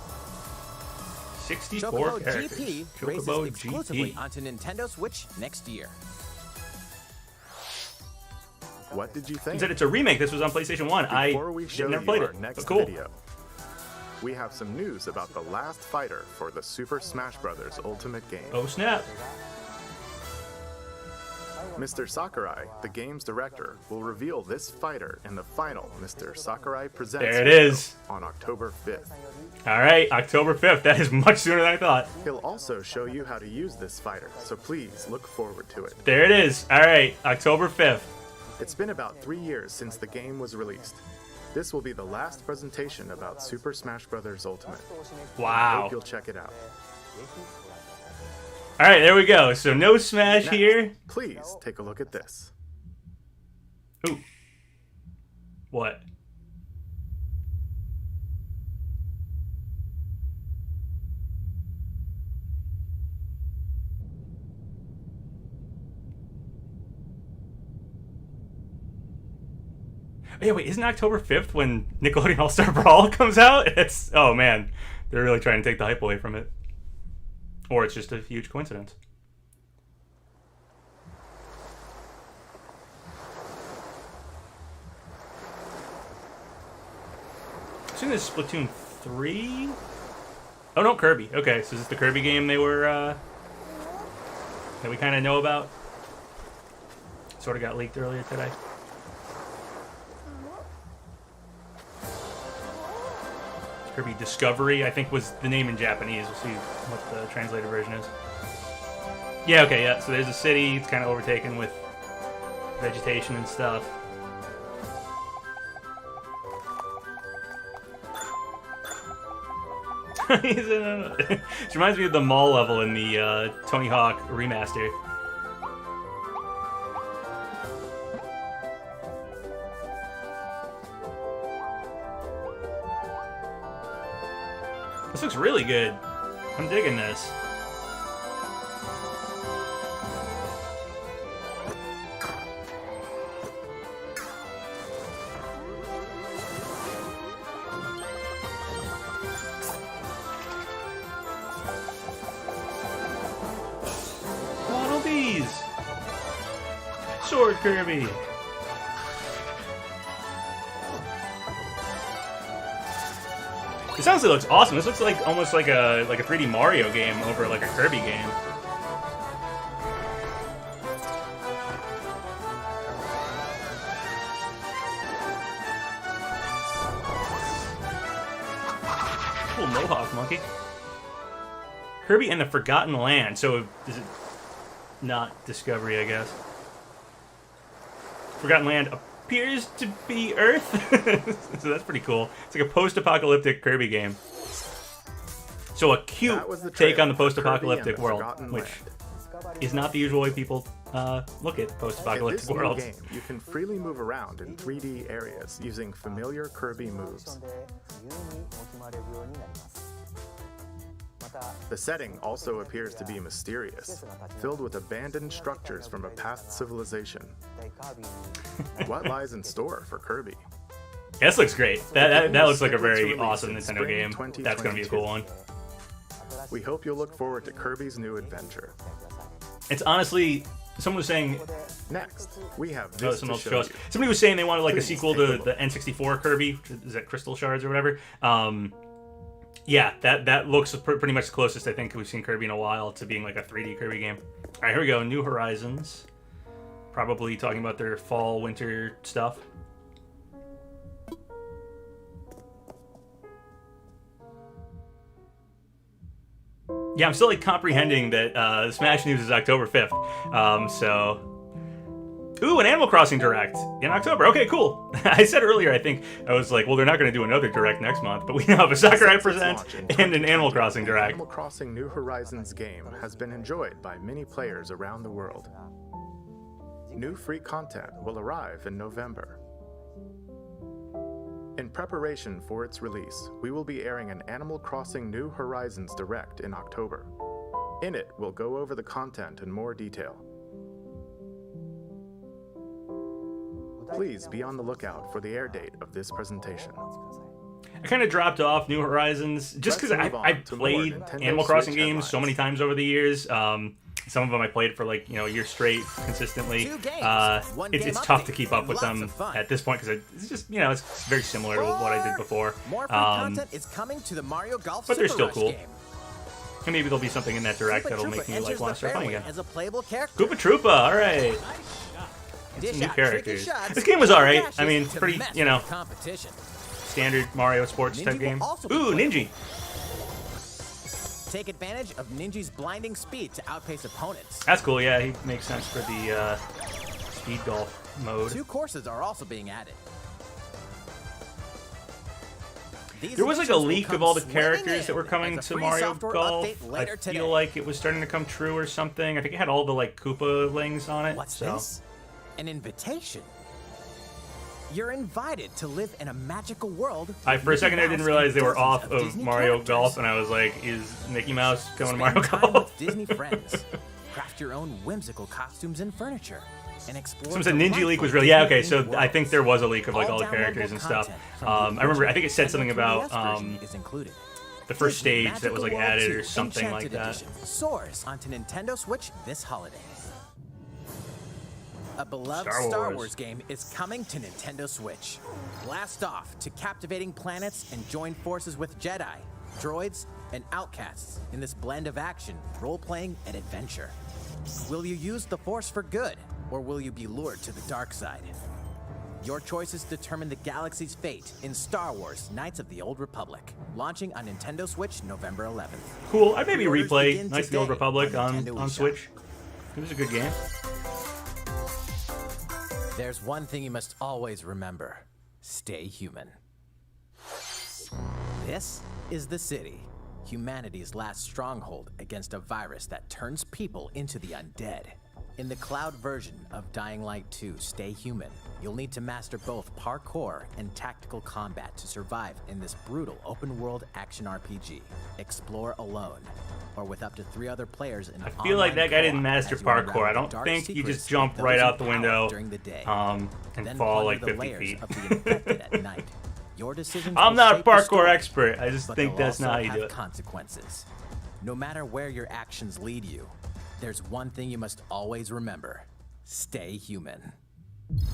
64 Chocobo characters. GP Chocobo races exclusively GP. onto Nintendo Switch next year. What did you He think? said it's a remake. This was on PlayStation 1. Before we show never you played our it. next But cool. video, we have some news about the last fighter for the Super Smash Bros. Ultimate game. Oh snap. Mr. Sakurai, the game's director, will reveal this fighter in the final Mr. Sakurai Presents There it video is. on October 5th. All right, October 5th. That is much sooner than I thought. He'll also show you how to use this fighter, so please look forward to it. There it is. All right, October 5th. It's been about 3 years since the game was released. This will be the last presentation about Super Smash Bros. Ultimate. Wow. Hope you'll check it out. All right, there we go. So no Smash Now, here. please take a look at this. Ooh. What? Yeah, wait, isn't October 5th when Nickelodeon All-Star Brawl comes out? It's, oh man, they're really trying to take the hype away from it. Or it's just a huge coincidence. I've seen this Splatoon 3? Oh no, Kirby. Okay, so is this the Kirby game they were, that we kind of know about? Sort of got leaked earlier today. Kirby Discovery, I think, was the name in Japanese. We'll see what the translated version is. Yeah, okay, yeah. So there's a city. It's kind of overtaken with vegetation and stuff. It reminds me of the mall level in the Tony Hawk remaster. This looks really good. I'm digging this. Waddle bees! Sword Kirby! This honestly looks awesome. This looks like almost like a 3D Mario game over like a Kirby game. Cool mohawk monkey. Kirby and the Forgotten Land. So is it not Discovery, I guess? Forgotten Land appears to be Earth. So that's pretty cool. It's like a post-apocalyptic Kirby game. So a cute take on the post-apocalyptic world, which is not the usual way people look at post-apocalyptic worlds. In this new game, you can freely move around in 3D areas using familiar Kirby moves. The setting also appears to be mysterious, filled with abandoned structures from a past civilization. What lies in store for Kirby? Yeah, this looks great. That looks like a very awesome Nintendo game. That's going to be a cool one. We hope you'll look forward to Kirby's new adventure. It's honestly, someone was saying... Next, we have this to show you. Somebody was saying they wanted like a sequel to the N64 Kirby. Is that Crystal Shards or whatever? Yeah, that looks pretty much the closest I think we've seen Kirby in a while to being like a 3D Kirby game. All right, here we go. New Horizons. Probably talking about their fall, winter stuff. Yeah, I'm still like comprehending that Smash News is October 5th. So... Ooh, an Animal Crossing Direct in October. Okay, cool. I said earlier, I think, I was like, well, they're not going to do another Direct next month, but we now have a Sakurai Present and an Animal Crossing Direct. Animal Crossing New Horizons game has been enjoyed by many players around the world. New free content will arrive in November. In preparation for its release, we will be airing an Animal Crossing New Horizons Direct in October. In it, we'll go over the content in more detail. Please be on the lookout for the air date of this presentation. I kind of dropped off New Horizons just because I played Animal Crossing games so many times over the years. Some of them I played for like, a year straight consistently. It's tough to keep up with them at this point because it's just, it's very similar to what I did before. More free content is coming to the Mario Golf but they're Super still cool. Rush game. And maybe there'll be something in that Direct that'll make me want to start playing again. As a playable character. Koopa Troopa, all right. Some new characters. This game was alright. I mean, it's pretty, standard Mario sports type game. Ooh, Ninja. Take advantage of Ninja's blinding speed to outpace opponents. That's cool, yeah. He makes sense for the speed golf mode. 2 courses are also being added. There was like a leak of all the characters that were coming to Mario Golf. I feel like it was starting to come true or something. I think it had all the like Koopa-lings on it. What's this? An invitation. You're invited to live in a magical world. For a second I didn't realize they were off of Mario Golf, and I was like, is Mickey Mouse coming to Mario Golf? Disney friends. craft your own whimsical costumes and furniture, and explore. Someone said Ninja Leak was real. Yeah, okay, so I think there was a leak of like all the characters and stuff. I remember, I think it said something about the first stage that was like added or something like that. Soars onto Nintendo Switch this holiday. A beloved Star Star Wars Wars game is coming to Nintendo Switch. Blast off to captivating planets and join forces with Jedi, droids, and outcasts in this blend of action, role-playing, and adventure. Will you use the Force for good, or will you be lured to the dark side? Your choices determine the galaxy's fate in Star Wars Knights of the Old Republic, launching on Nintendo Switch November 11th. Cool. I'd maybe Pre-orders replay begin Knights of the Old today Republic on Nintendo eShop. Switch. It was a good game. There's one thing you must always remember. Stay human. This is the city, humanity's last stronghold against a virus that turns people into the undead. In the cloud version of Dying Light 2 Stay Human, you'll need to master both parkour and tactical combat to survive in this brutal open-world action RPG. Explore alone, or with up to 3 other players in I feel like that guy didn't online master co-op as you unravel parkour. I the don't dark think you secrets just jump of right those out the in power window during the day. and Then fall plunder like the 50 layers feet. of the infected at night. Your decisions I'm will not a shape the parkour story, expert. I just but think they'll that's not also how you do have it. consequences. No matter where your actions lead you, there's one thing you must always remember. Stay human.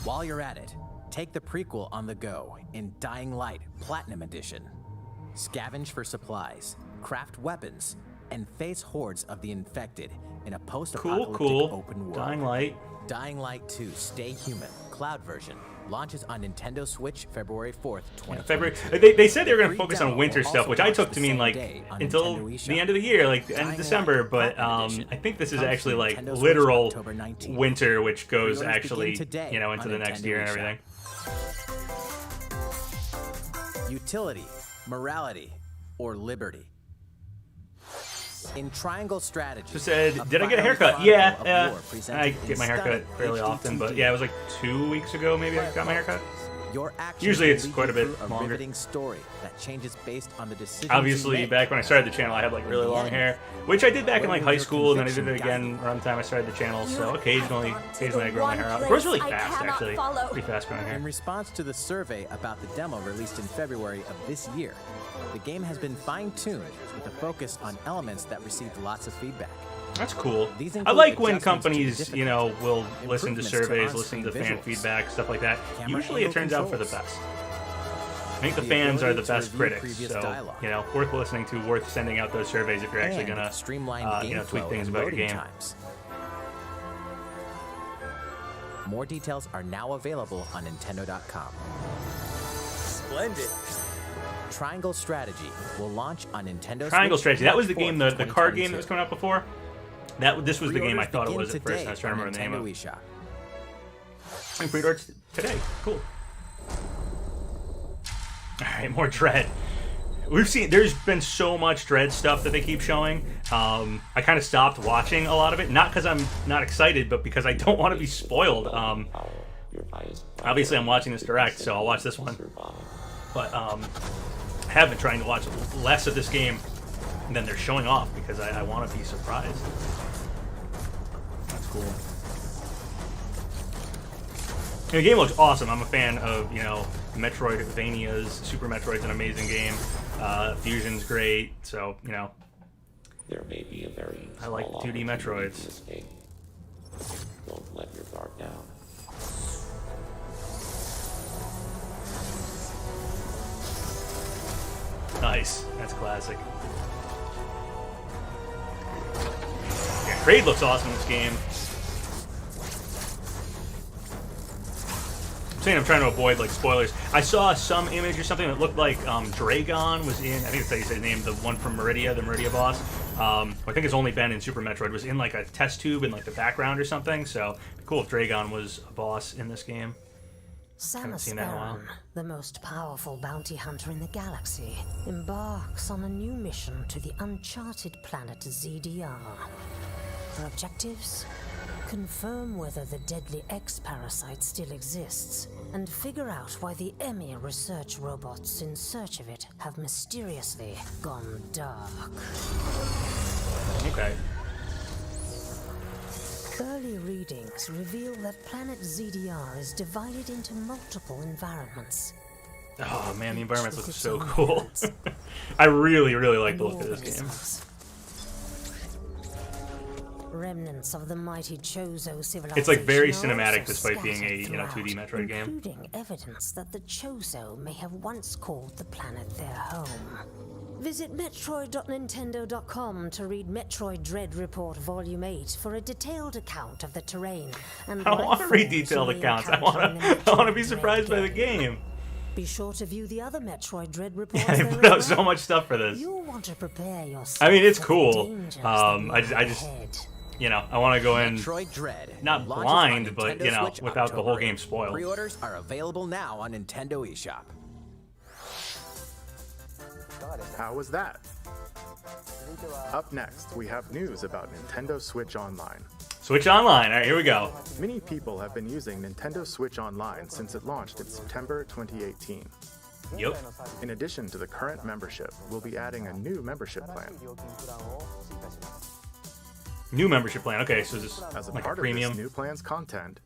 While you're at it, take the prequel on the go in Dying Light Platinum Edition. Scavenge for supplies, craft weapons, and face hordes of the infected in a post-apocalyptic Cool. open world. Dying Light. Dying Light 2 Stay Human Cloud version launches on Nintendo Switch February 4th, 2020. February. They said they were going to Free focus on demo winter will stuff, also which I launch took the to mean same like day on until Nintendo eShop. the end of the year, like the end of Dying December. Light But Platinum Edition I think this is comes to actually like Nintendo Switch literal October 19th. winter, which goes Pre-orders actually begin today into on the next Nintendo year and eShop. everything. Utility, morality, or liberty. In Triangle Strategy. Just said, a did I get a fiery haircut? chronicle Yeah, of war presented I in get my haircut stunning fairly HD often, but 2D. yeah, it was like 2 weeks ago maybe I got my haircut. Your actions Usually will it's lead quite a you bit through longer. riveting story that changes based on the decisions Obviously, you make. back when I started the channel, I had like really long hair, which I did back in like high school, and then I did it again around the time I started the channel. So occasionally I grow my hair out. It grows really fast, actually. Pretty fast growing hair. In response to the survey about the demo released in February of this year, the game has been fine-tuned with a focus on elements that received lots of feedback. That's cool. These I include like when adjustments to the companies, difficult, you know, will listen to improvements to surveys, listen on-screen to fan visuals, feedback, stuff like that. camera Usually it angle turns out for the controls, best. I think the the fans are ability the to best review critics, previous so dialogue, you know, worth listening to, worth sending out those surveys if you're actually and gonna, streamlined you know, game tweak flow things and about your loading game. times. More details are now available on Nintendo.com. Splendid. Triangle Strategy will launch on Nintendo Triangle Switch Strategy. That was the March game, 4th, the card game 2022. that was coming out before. This was the game I Pre-orders thought it begin was at first. today I was trying to on remember the name of Nintendo it. eShop. And pre-orders today. Cool. All right, more Dread. There's been so much Dread stuff that they keep showing. I kind of stopped watching a lot of it, not because I'm not excited, but because I don't want to be spoiled. Obviously, I'm watching this direct, so I'll watch this one. But I have been trying to watch less of this game than they're showing off because I want to be surprised. That's cool. And the game looks awesome. I'm a fan of, you know, Metroidvanias. Super Metroid's an amazing game. Fusion's great. So, you know, There may be a very I like small 2D opportunity Metroids. to escape. Don't let your guard down. Nice. That's classic. Yeah, Kraid looks awesome in this game. I'm saying I'm trying to avoid like spoilers. I saw some image or something that looked like Dragon was in. I think that's how you say his name. The one from Meridia, the Meridia boss. I think it's only been in Super Metroid. Was in like a test tube in like the background or something. So it'd be cool if Dragon was a boss in this game. Haven't seen that in a while. Samus Aran, the most powerful bounty hunter in the galaxy, embarks on a new mission to the uncharted planet ZDR. Her objectives? Confirm whether the deadly X-parasite still exists, and figure out why the Emmy research robots in search of it have mysteriously gone dark. Okay. Early readings reveal that planet ZDR is divided into multiple environments. Oh man, the environments look so cool. I really, really like the look of this game. Remnants of the mighty Chozo civilization. It's like very are cinematic also despite being a scattered 2D throughout, Metroid game. including evidence that the Chozo may have once called the planet their home. Visit Metroid.Nintendo.com to read Metroid Dread Report Volume 8 for a detailed account of the terrain and I want to read detailed you may accounts. I encounter in the want to Metroid be surprised by the Dread game. Be sure to view the other Metroid Dread reports. Yeah, they there put as out so well. much stuff for this. You'll want to prepare yourself I mean, it's for the cool. dangers that I lie just, ahead. you know, I want to go in Metroid Dread not launches blind, on but Nintendo you know, Switch without the whole October game 8th. spoiled. Pre-orders are available now on Nintendo eShop. How was that? Up next, we have news about Nintendo Switch Online. Switch Online. All right, here we go. Many people have been using Nintendo Switch Online since it launched in September 2018. Yep. In addition to the current membership, we'll be adding a new membership plan. New membership plan. Okay, so this As a like part a of premium. this new plan's content,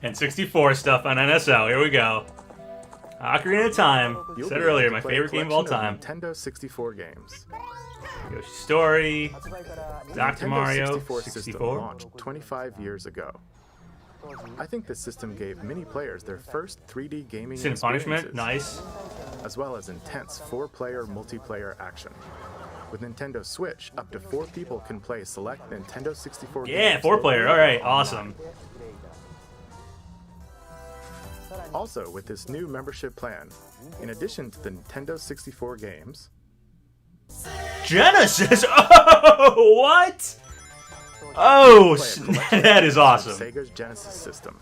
And 64 stuff on NSO. Here we go. Ocarina of Time. you'll Said be earlier, able my to play a favorite game of all collection time. Nintendo 64 games. Yoshi Story. The Dr. Nintendo Mario. 64 system 64. launched 25 years ago. I think this system gave many players their first 3D gaming Sin and Punishment. experiences, Nice. as well as intense 4-player multiplayer action. With Nintendo Switch, up to 4 people can play select Nintendo 64 Yeah, games. 4-player. All right, awesome. Also, with this new membership plan, in addition to the Nintendo 64 games, Genesis. Oh, what? Oh, play a collection that is of awesome. Sega's Genesis system.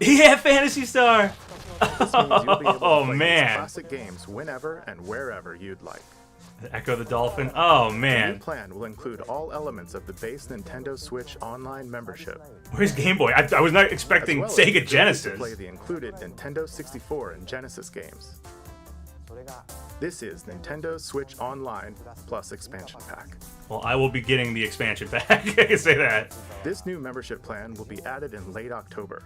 Yeah, Phantasy Star. This means you'll be able to Oh play these man. classic games whenever and wherever you'd like. Echo the Dolphin. Oh The new man. plan will include all elements of the base Nintendo Switch Online membership, Where's Game Boy? I was not as expecting well as Sega the ability to Genesis. play the included Nintendo 64 and Genesis games. This is Nintendo Switch Online plus expansion pack. Well, I will be getting the expansion pack. I can say that. This new membership plan will be added in late October.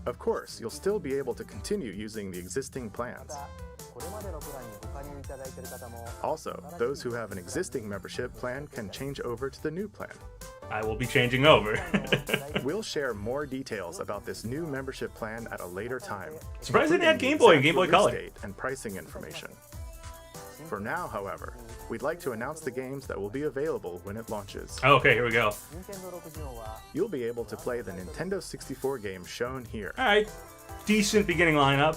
Of course, you'll still be able to continue using the existing plans. Also, those who have an existing membership plan can change over to the new plan. I will be changing over. We'll share more details about this new membership plan at a later time. Surprised they didn't add including Game the Boy and exact Game Boy release Color. date and pricing information. For now, however, we'd like to announce the games that will be available when it launches. Okay, here we go. You'll be able to play the Nintendo 64 games shown here. All right. Decent beginning lineup.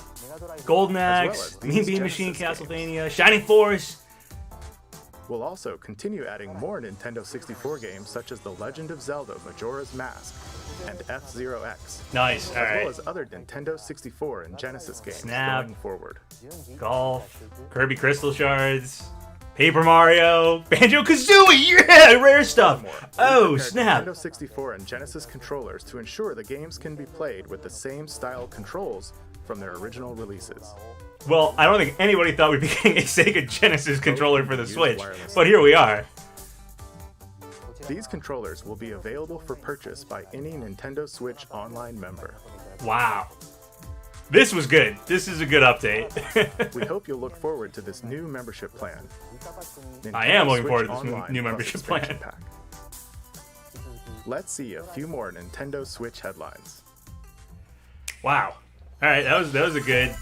Golden As Axe, well as Mean these Bean Machine, Genesis Castlevania, Shining Force. We'll also continue adding more Nintendo 64 games such as The Legend of Zelda Majora's Mask and F-Zero X, Nice. All as well right. as other Nintendo 64 and Genesis games Snap. going forward. Golf, Kirby Crystal Shards, Paper Mario, Banjo-Kazooie. Yeah, rare stuff. Oh, Prepared snap. Nintendo 64 and Genesis controllers to ensure the games can be played with the same style controls from their original releases. Well, I don't think anybody thought we'd be getting a Sega Genesis controller for the Use Switch, wireless. but here we are. These controllers will be available for purchase by any Nintendo Switch Online member. Wow. This was good. This is a good update. We hope you'll look forward to this new membership plan. I am Nintendo looking forward Switch to this Online new plus membership expansion plan. pack. Let's see a few more Nintendo Switch headlines. Wow. All right, that was a good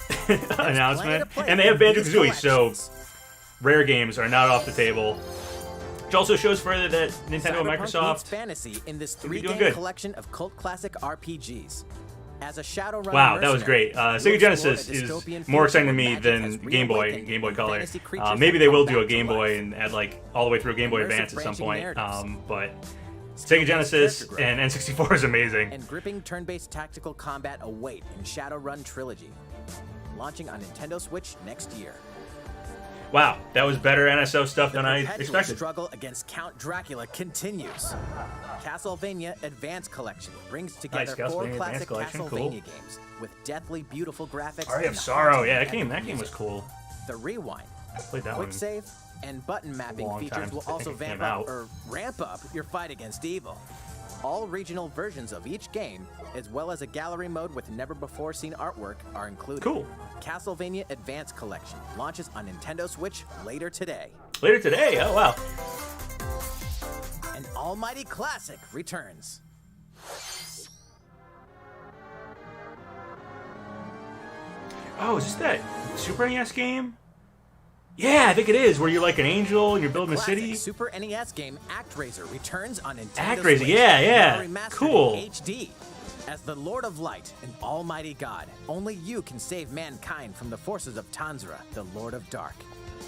announcement. to play And they have in these Banjo-Kazooie, so collections. rare games are not off the table. Which also shows further that Nintendo and Cyberpunk meets Microsoft. fantasy in this be doing three-game good. collection of cult classic RPGs. As a Shadowrun Wow, that was mercenary, great. you'll Sega explore Genesis a is dystopian more future exciting to where me magic than has Game Boy reawakened and Game Boy and Color. fantasy creatures Maybe have they come will do a back to Game Boy life. and add like all the way through a Game Boy Immersive Advance at some branching point. narratives. But Sega Genesis character growth. and N64 is amazing. And gripping turn-based tactical combat await in Shadowrun Trilogy, launching on Nintendo Switch next year. Wow, that was better NSO stuff than I Perpetual expected. struggle against Count Dracula continues. Castlevania Advance Collection brings together Nice, four Castlevania Advance classic Collection, Castlevania cool. games with deathly beautiful graphics. Aria and of Sorrow, haunting yeah, epic that game was music. cool. The Rewind, Played that Quick one. save and button mapping long features time will since I also think it came vamp up out. or ramp up your fight against evil. All regional versions of each game, as well as a gallery mode with never-before-seen artwork, are included. Cool. Castlevania Advance Collection launches on Nintendo Switch later today. Later today. Oh wow. An almighty classic returns. Oh, is this that Super NES game? Yeah, I think it is. Where you're like an angel and you're building a Classic city. Super NES game ActRaiser returns on Nintendo ActRaiser, Switch. yeah. Now remastered Cool. in HD. As the Lord of Light and Almighty God, only you can save mankind from the forces of Tanzra, the Lord of Dark.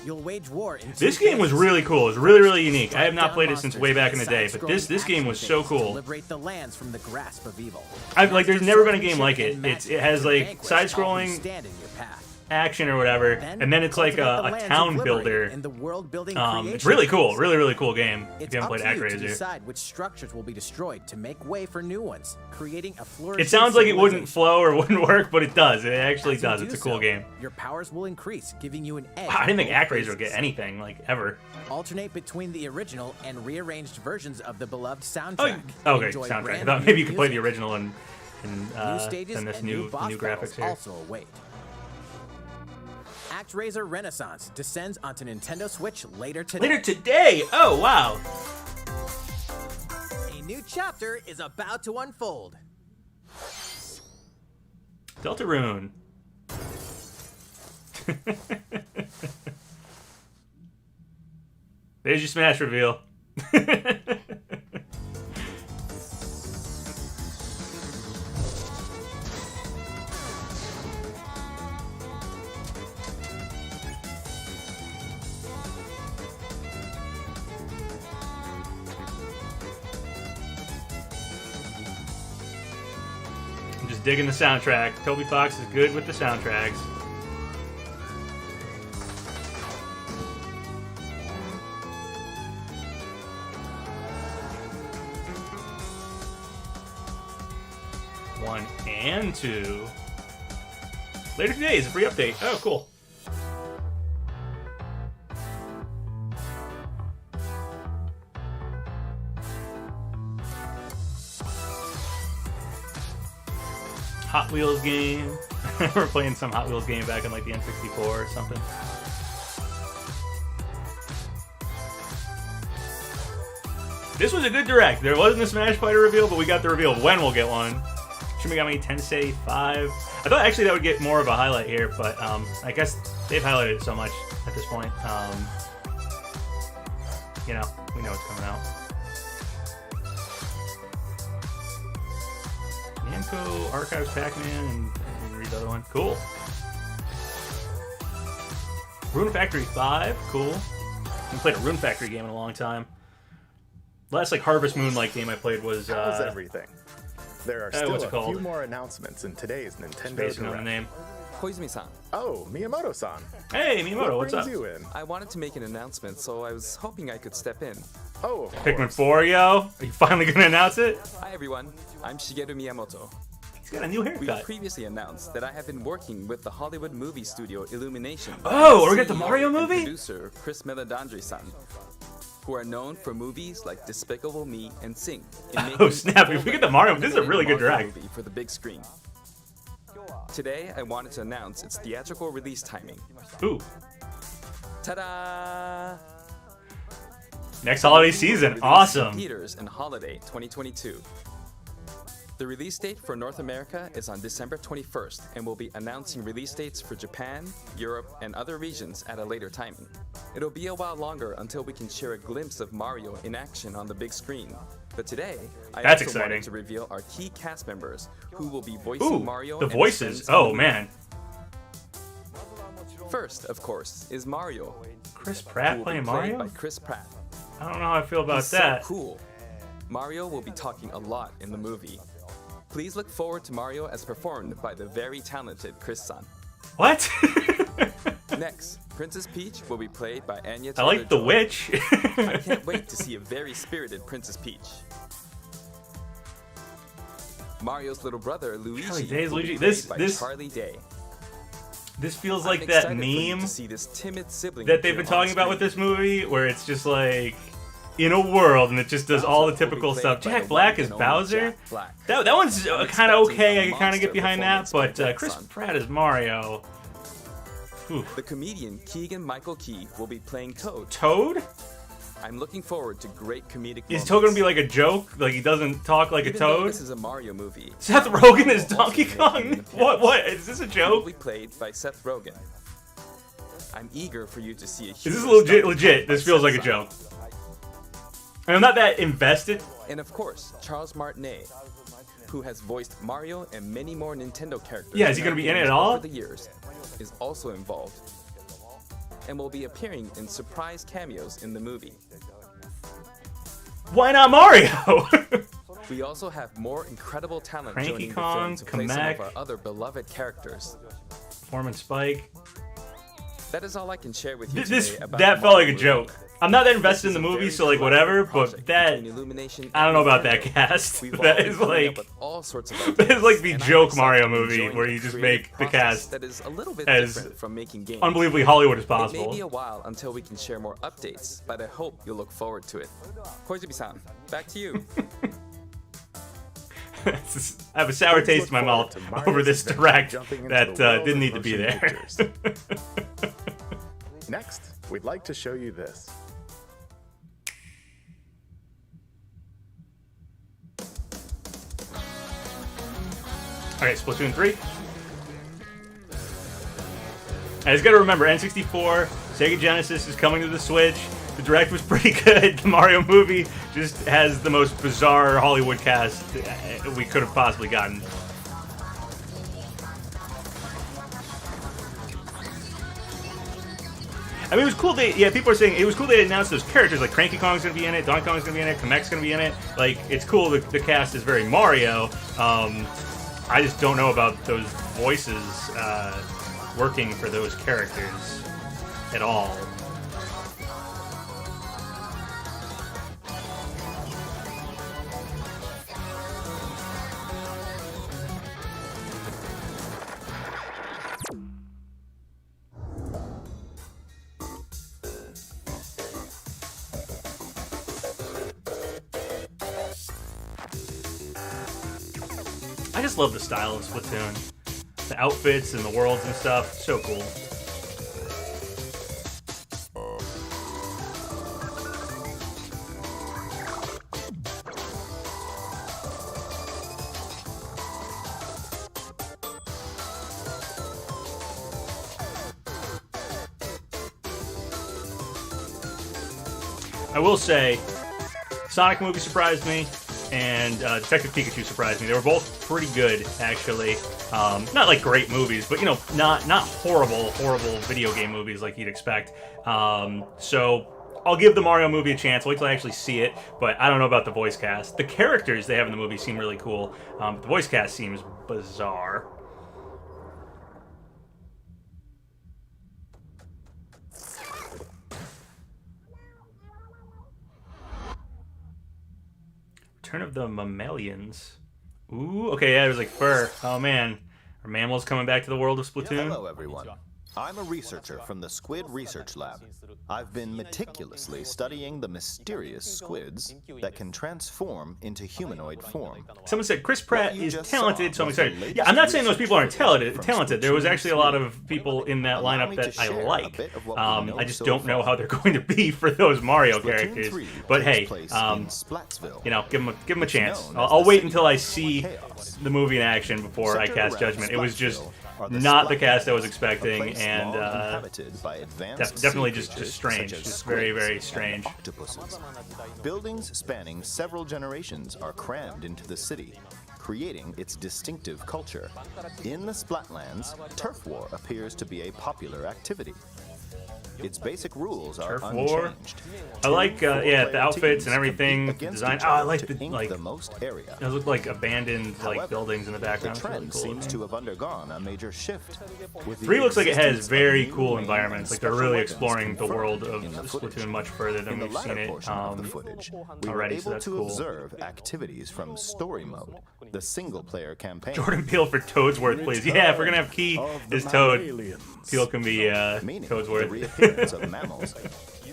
You'll wage war in This two game was phases. really cool. It was really, really unique. I have Strike not down played it since monsters way back in in a the day, but this side-scrolling game was action so phase to cool. liberate the lands from the grasp of evil. Like there's Master never been a game swordsmanship like it. and It magic has to like vanquish all who side-scrolling stand in your path. action or whatever, and then it's like Cultivate the a lands town you've liberated builder. in the world-building It's creation really cool. phase. Really, really cool game. If It's you haven't up played to you to ActRaiser. decide which structures will be destroyed to make way for new ones, creating a flourishing It sounds like it wouldn't civilization. flow or wouldn't work, but it does. It actually As you does. do It's a cool so, game. Your powers will increase, giving you an edge. Wow, I didn't think in both ActRaiser would get phases. anything, like, ever. Alternate between the original and rearranged versions of the beloved Oh, soundtrack. okay, Enjoy soundtrack. I brand thought new maybe you could play the music. original and New stages then this and new boss graphics battles here. also await. ActRaiser Renaissance descends onto Nintendo Switch later today. Later today! Oh, wow. A new chapter is about to unfold. Deltarune. There's your Smash reveal. I'm just digging the soundtrack. Toby Fox is good with the soundtracks. One and two. Later today is a free update. Oh, cool. Hot Wheels game. We're playing some Hot Wheels game back in like the N64 or something. This was a good direct. There wasn't a Smash Fighter reveal, but we got the reveal of when we'll get one. Shimigami Tensei 5. I thought actually that would get more of a highlight here, but I guess they've highlighted it so much at this point. You know, we know it's coming out. Namco Archives Pac-Man, and read the other one. Cool. Rune Factory 5. Cool. I haven't played a Rune Factory game in a long time. Last like Harvest Moon-like game I played was How's everything? There are what's it still a called? few more announcements in today's Nintendo based on the Direct. name. Koizumi-san, Oh, Miyamoto-san. Hey, Miyamoto, What what's brings up? you in? I wanted to make an announcement, so I was hoping I could step in. Oh, of Pikmin course. 4, yo. Are you finally gonna announce it? Hi everyone, I'm Shigeru Miyamoto. He's got a new We haircut. previously announced that I have been working with the Hollywood movie studio Illumination. Oh, and we got the CEO Mario and movie? Producer Chris Meledandri-san, who are known for movies like Despicable Me and Sing. in Oh, making snap, if we full-length get the Mario, this is a really good Mario direct. movie for the big screen. Today, I wanted to announce its theatrical release timing. Ooh, Ta-da! next holiday Release season. in Awesome. Theaters in holiday 2022. The release date for North America is on December 21st, and we'll be announcing release dates for Japan, Europe, and other regions at a later timing. It'll be a while longer until we can share a glimpse of Mario in action on the big screen. But today, I That's also exciting. wanted to reveal our key cast members who will be voicing Ooh, Mario the and his voices. friends in the Oh, movie. man. First, of course, is Mario, Chris who Pratt will playing be played Mario? by Chris Pratt. I don't know how I feel about He's that. so cool. Mario will be talking a lot in the movie. Please look forward to Mario as performed by the very talented Chris-san. What? Next, Princess Peach will be played by Anya I like the Taylor-Joy. witch. I can't wait to see a very spirited Princess Peach. Mario's little brother Luigi Charlie Day's will be Luigi. played This- by this- Charlie Day. This feels I'm like that excited for you meme to see this timid sibling that they've appear been on talking about with screen. this movie, where it's just like in a world and it just does all the typical stuff. Jack Black is Bowser. That one's kind of okay. I can kind of get behind that, but Chris Pratt is Mario. Oof. The comedian Keegan-Michael Key will be playing Toad. Toad? I'm looking forward to great comedic Is moments. Toad gonna be like a joke? Like he doesn't talk like Even a though toad? This is a Mario movie. Seth Rogen is Donkey Kong? What? Is this a He will joke? be played by Seth Rogen. I'm eager for you to see a Is this humorous legit? documentary by This feels Seth like a joke. Rogen. And I'm not that invested. And of course, Charles Martinet, who has voiced Mario and many more Nintendo characters. Yeah, is he gonna be in it at games all? Over the years, is also involved, and will be appearing in surprise cameos in the movie. Why not Mario? We also have more incredible talent Cranky joining Kong, the film to play some Kamek. of our other beloved characters. Foreman Spike. That is all I can share with you This today about that the felt like Mario a movie. joke. I'm not that invested This in the is a movie, very so like collaborative whatever. But project that between Illumination I don't and know about that Nintendo. cast. We've That all is been coming like up with all sorts of that is like the ideas, and I joke myself Mario am movie enjoying where the you just creative make the process cast that is a little bit as different from making games. unbelievably Hollywood as It may possible. be a while until we can share more updates, but I hope you'll look forward to it. Koizumi-san, back to you. I have a sour taste in my mouth over this direct that didn't need to be there. Next, we'd like to show you this. Alright, Splatoon 3. I just gotta remember, N64, Sega Genesis is coming to the Switch. The Direct was pretty good. The Mario movie just has the most bizarre Hollywood cast we could have possibly gotten. I mean, it was cool. People are saying it was cool they announced those characters. Like Cranky Kong's gonna be in it, Donkey Kong's gonna be in it, Kamek's gonna be in it. Like, it's cool. The cast is very Mario. I just don't know about those voices working for those characters at all. I just love the style of Splatoon. The outfits and the worlds and stuff. So cool. I will say, Sonic movie surprised me, and Detective Pikachu surprised me. They were both pretty good, actually. Not like great movies, but not horrible video game movies like you'd expect. So I'll give the Mario movie a chance. Wait till I actually see it, but I don't know about the voice cast. The characters they have in the movie seem really cool, but the voice cast seems bizarre. Return of the Mammalians. Ooh, okay, yeah, it was like fur. Oh man, are mammals coming back to the world of Splatoon? Hello, everyone. I'm a researcher from the Squid Research Lab. I've been meticulously studying the mysterious squids that can transform into humanoid form. Someone said Chris Pratt is talented, so I'm excited. Yeah, I'm not saying those people aren't talented. There was actually a lot of people in that lineup that I like. I just don't know how they're going to be for those Mario characters. But hey, give them a chance. I'll wait until I see the movie in action before I cast judgment. It was just not the cast I was expecting, and definitely just strange. Just very, very strange. Buildings spanning several generations are crammed into the city, creating its distinctive culture. In the Splatlands, turf war appears to be a popular activity. Its basic rules are Turf War. unchanged. I like, yeah, the outfits and everything. The Against design. each Oh, I other like to the ink like. the most area. Those look like abandoned like However, buildings in the The background. It's really trend cool seems looking. to have undergone a major shift. With the 3 looks like it has existence of very new cool main environments. and Like they're special really weapons exploring the world of confirmed in the footage. Splatoon much further than In the we've seen latter it. portion of the footage, we were already, so able that's to cool. observe activities from story mode, the single-player campaign. Jordan Peele for Toadsworth, please. Yeah, if we're gonna have Key as Toad, Peele can be Meaning the Toadsworth. reappearance of mammals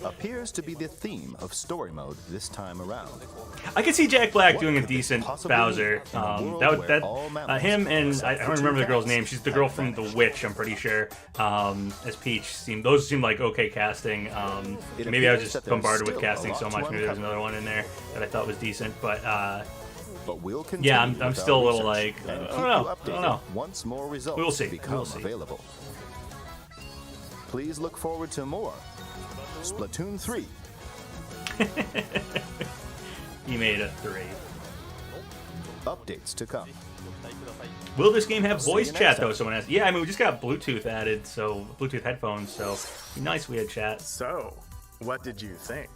appears to be the theme of story mode this time around. I could see Jack Black What doing a could this decent possibly Bowser. mean in a world That would where that all mammals him and I except don't for remember the two girl's cats name. She's the girl from The Witch, I'm pretty sure. As Peach those seemed like okay casting. Maybe I was appears that just there's bombarded with still a casting lot so to much. Maybe there's uncover. another one in there that I thought was decent, but But we'll continue yeah, I'm with still a our little research like and I keep don't know. you I updated don't know. once more results We'll see. become We'll see. available. Please look forward to more Splatoon 3. He made a 3. Updates to come. Will this game have voice you next chat though? time. Someone asked. Yeah, I mean we just got Bluetooth added, so Bluetooth headphones. So it'd be nice we had chat. So, what did you think?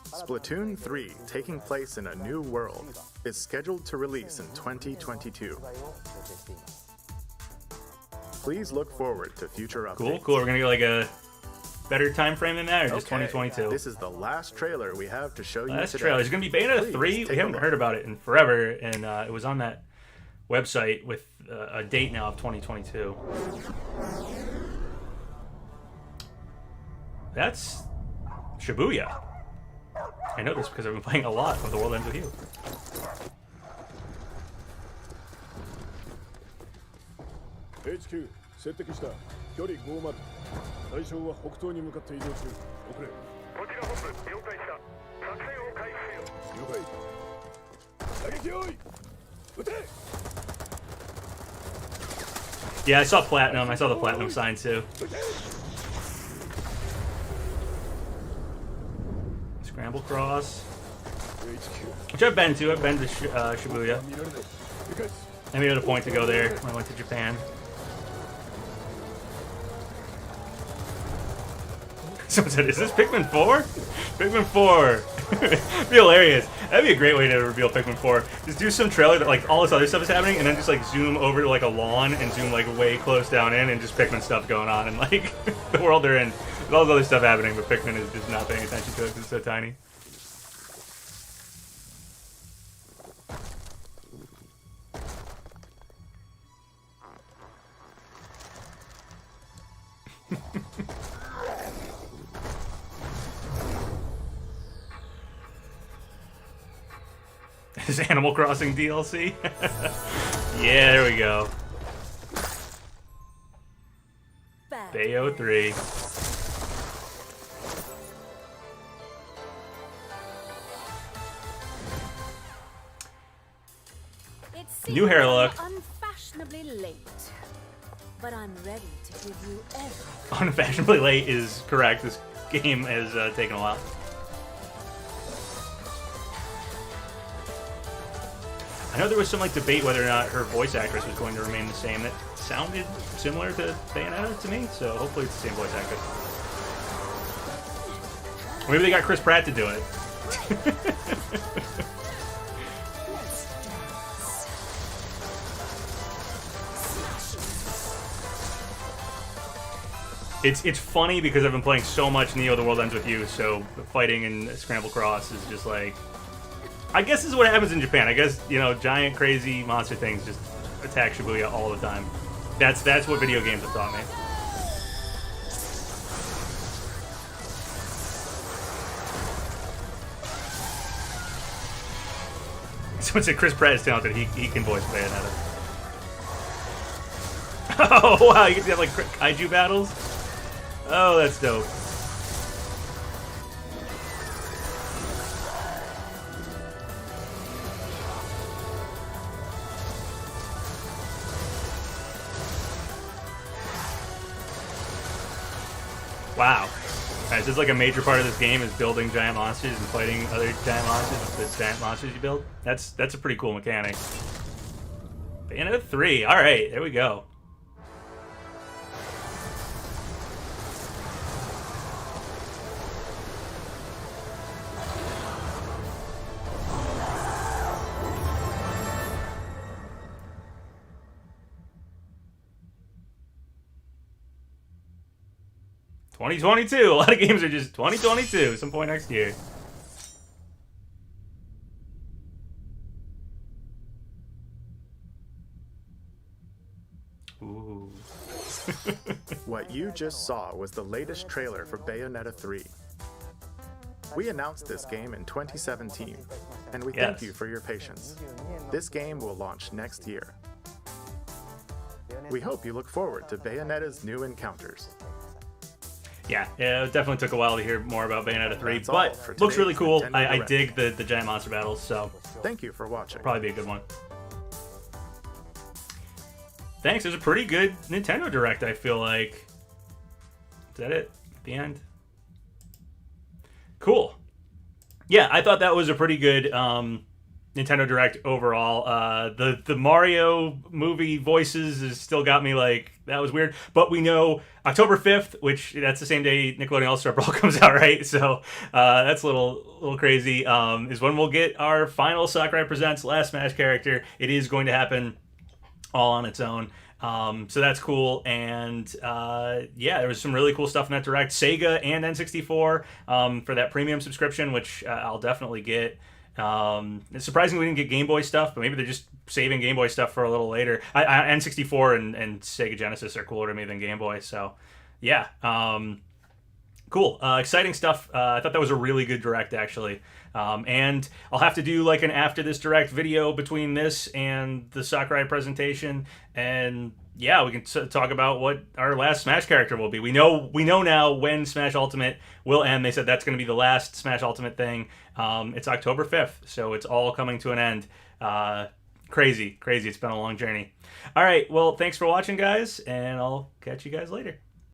Splatoon 3, taking place in a new world, is scheduled to release in 2022. Please look forward to future updates. Cool. We're gonna get like a better time frame than that, or just Okay, 2022. This is the last trailer we have to show you Last today. trailer. There's gonna be Bayonetta Please 3. take We a haven't look. heard about it in forever, and it was on that website with a date now of 2022. That's Shibuya. I know this because I've been playing a lot of The World Ends With You. HQ 接敵した距離50対象は北東に向かって移動中遅れこちら本部了解した作戦を開始せよ了解射撃用意撃て Yeah, I saw Platinum. I saw the Platinum sign too. Scramble Cross. Which I've been to. I've been to Shibuya. I made it a point to go there when I went to Japan. Someone said, is this Pikmin 4? Pikmin 4. Be hilarious. That'd be a great way to reveal Pikmin 4. Just do some trailer that like all this other stuff is happening, and then just like zoom over to like a lawn and zoom like way close down in, and just Pikmin stuff going on, and like the world they're in. With all this other stuff happening, but Pikmin is just not paying attention to it because it's so tiny. Is Animal Crossing DLC? Yeah, there we go. Bayo 3. New hair look. Unfashionably late, but I'm ready to give you everything. Unfashionably late is correct. This game has taken a while. I know there was some like debate whether or not her voice actress was going to remain the same. That sounded similar to Bayonetta to me, so hopefully it's the same voice actress. Or maybe they got Chris Pratt to do it. It's funny because I've been playing so much Neo The World Ends With You, so fighting in Scramble Cross is just like... I guess this is what happens in Japan. I guess, you know, giant crazy monster things just attack Shibuya all the time. That's what video games have taught me. Someone said Chris Pratt is talented. He can voice Bayonetta. Oh, wow, you get to have, like, kaiju battles? Oh, that's dope. Wow. Alright, so it's like a major part of this game is building giant monsters and fighting other giant monsters with the giant monsters you build. That's a pretty cool mechanic. Bayonetta 3. Alright, there we go. 2022. A lot of games are just 2022. Some point next year. Ooh. What you just saw was the latest trailer for Bayonetta 3. We announced this game in 2017, and we thank you for your patience. This game will launch next year. We hope you look forward to Bayonetta's new encounters. Yeah, it definitely took a while to hear more about Bayonetta 3, That's all for but looks really today's cool. Nintendo I Direct. dig the giant monster battles, so Thank you for watching. probably be a good one. Thanks. It was a pretty good Nintendo Direct, I feel like. Is that it? The end? Cool. Yeah, I thought that was a pretty good Nintendo Direct overall. The Mario movie voices has still got me like, that was weird. But we know October 5th, which that's the same day Nickelodeon All-Star Brawl comes out, right? So that's a little crazy, is when we'll get our final Sakurai Presents Last Smash character. It is going to happen all on its own. So that's cool. And yeah, there was some really cool stuff in that Direct. Sega and N64 for that premium subscription, which I'll definitely get. It's surprising we didn't get Game Boy stuff, but maybe they're just saving Game Boy stuff for a little later. N64 and Sega Genesis are cooler to me than Game Boy. So yeah, cool. Exciting stuff. I thought that was a really good Direct, actually. And I'll have to do like an after this Direct video between this and the Sakurai presentation, and yeah, we can talk about what our last Smash character will be. We know now when Smash Ultimate will end. They said that's going to be the last Smash Ultimate thing. It's October 5th, so it's all coming to an end. Crazy. It's been a long journey. All right, well, thanks for watching, guys, and I'll catch you guys later.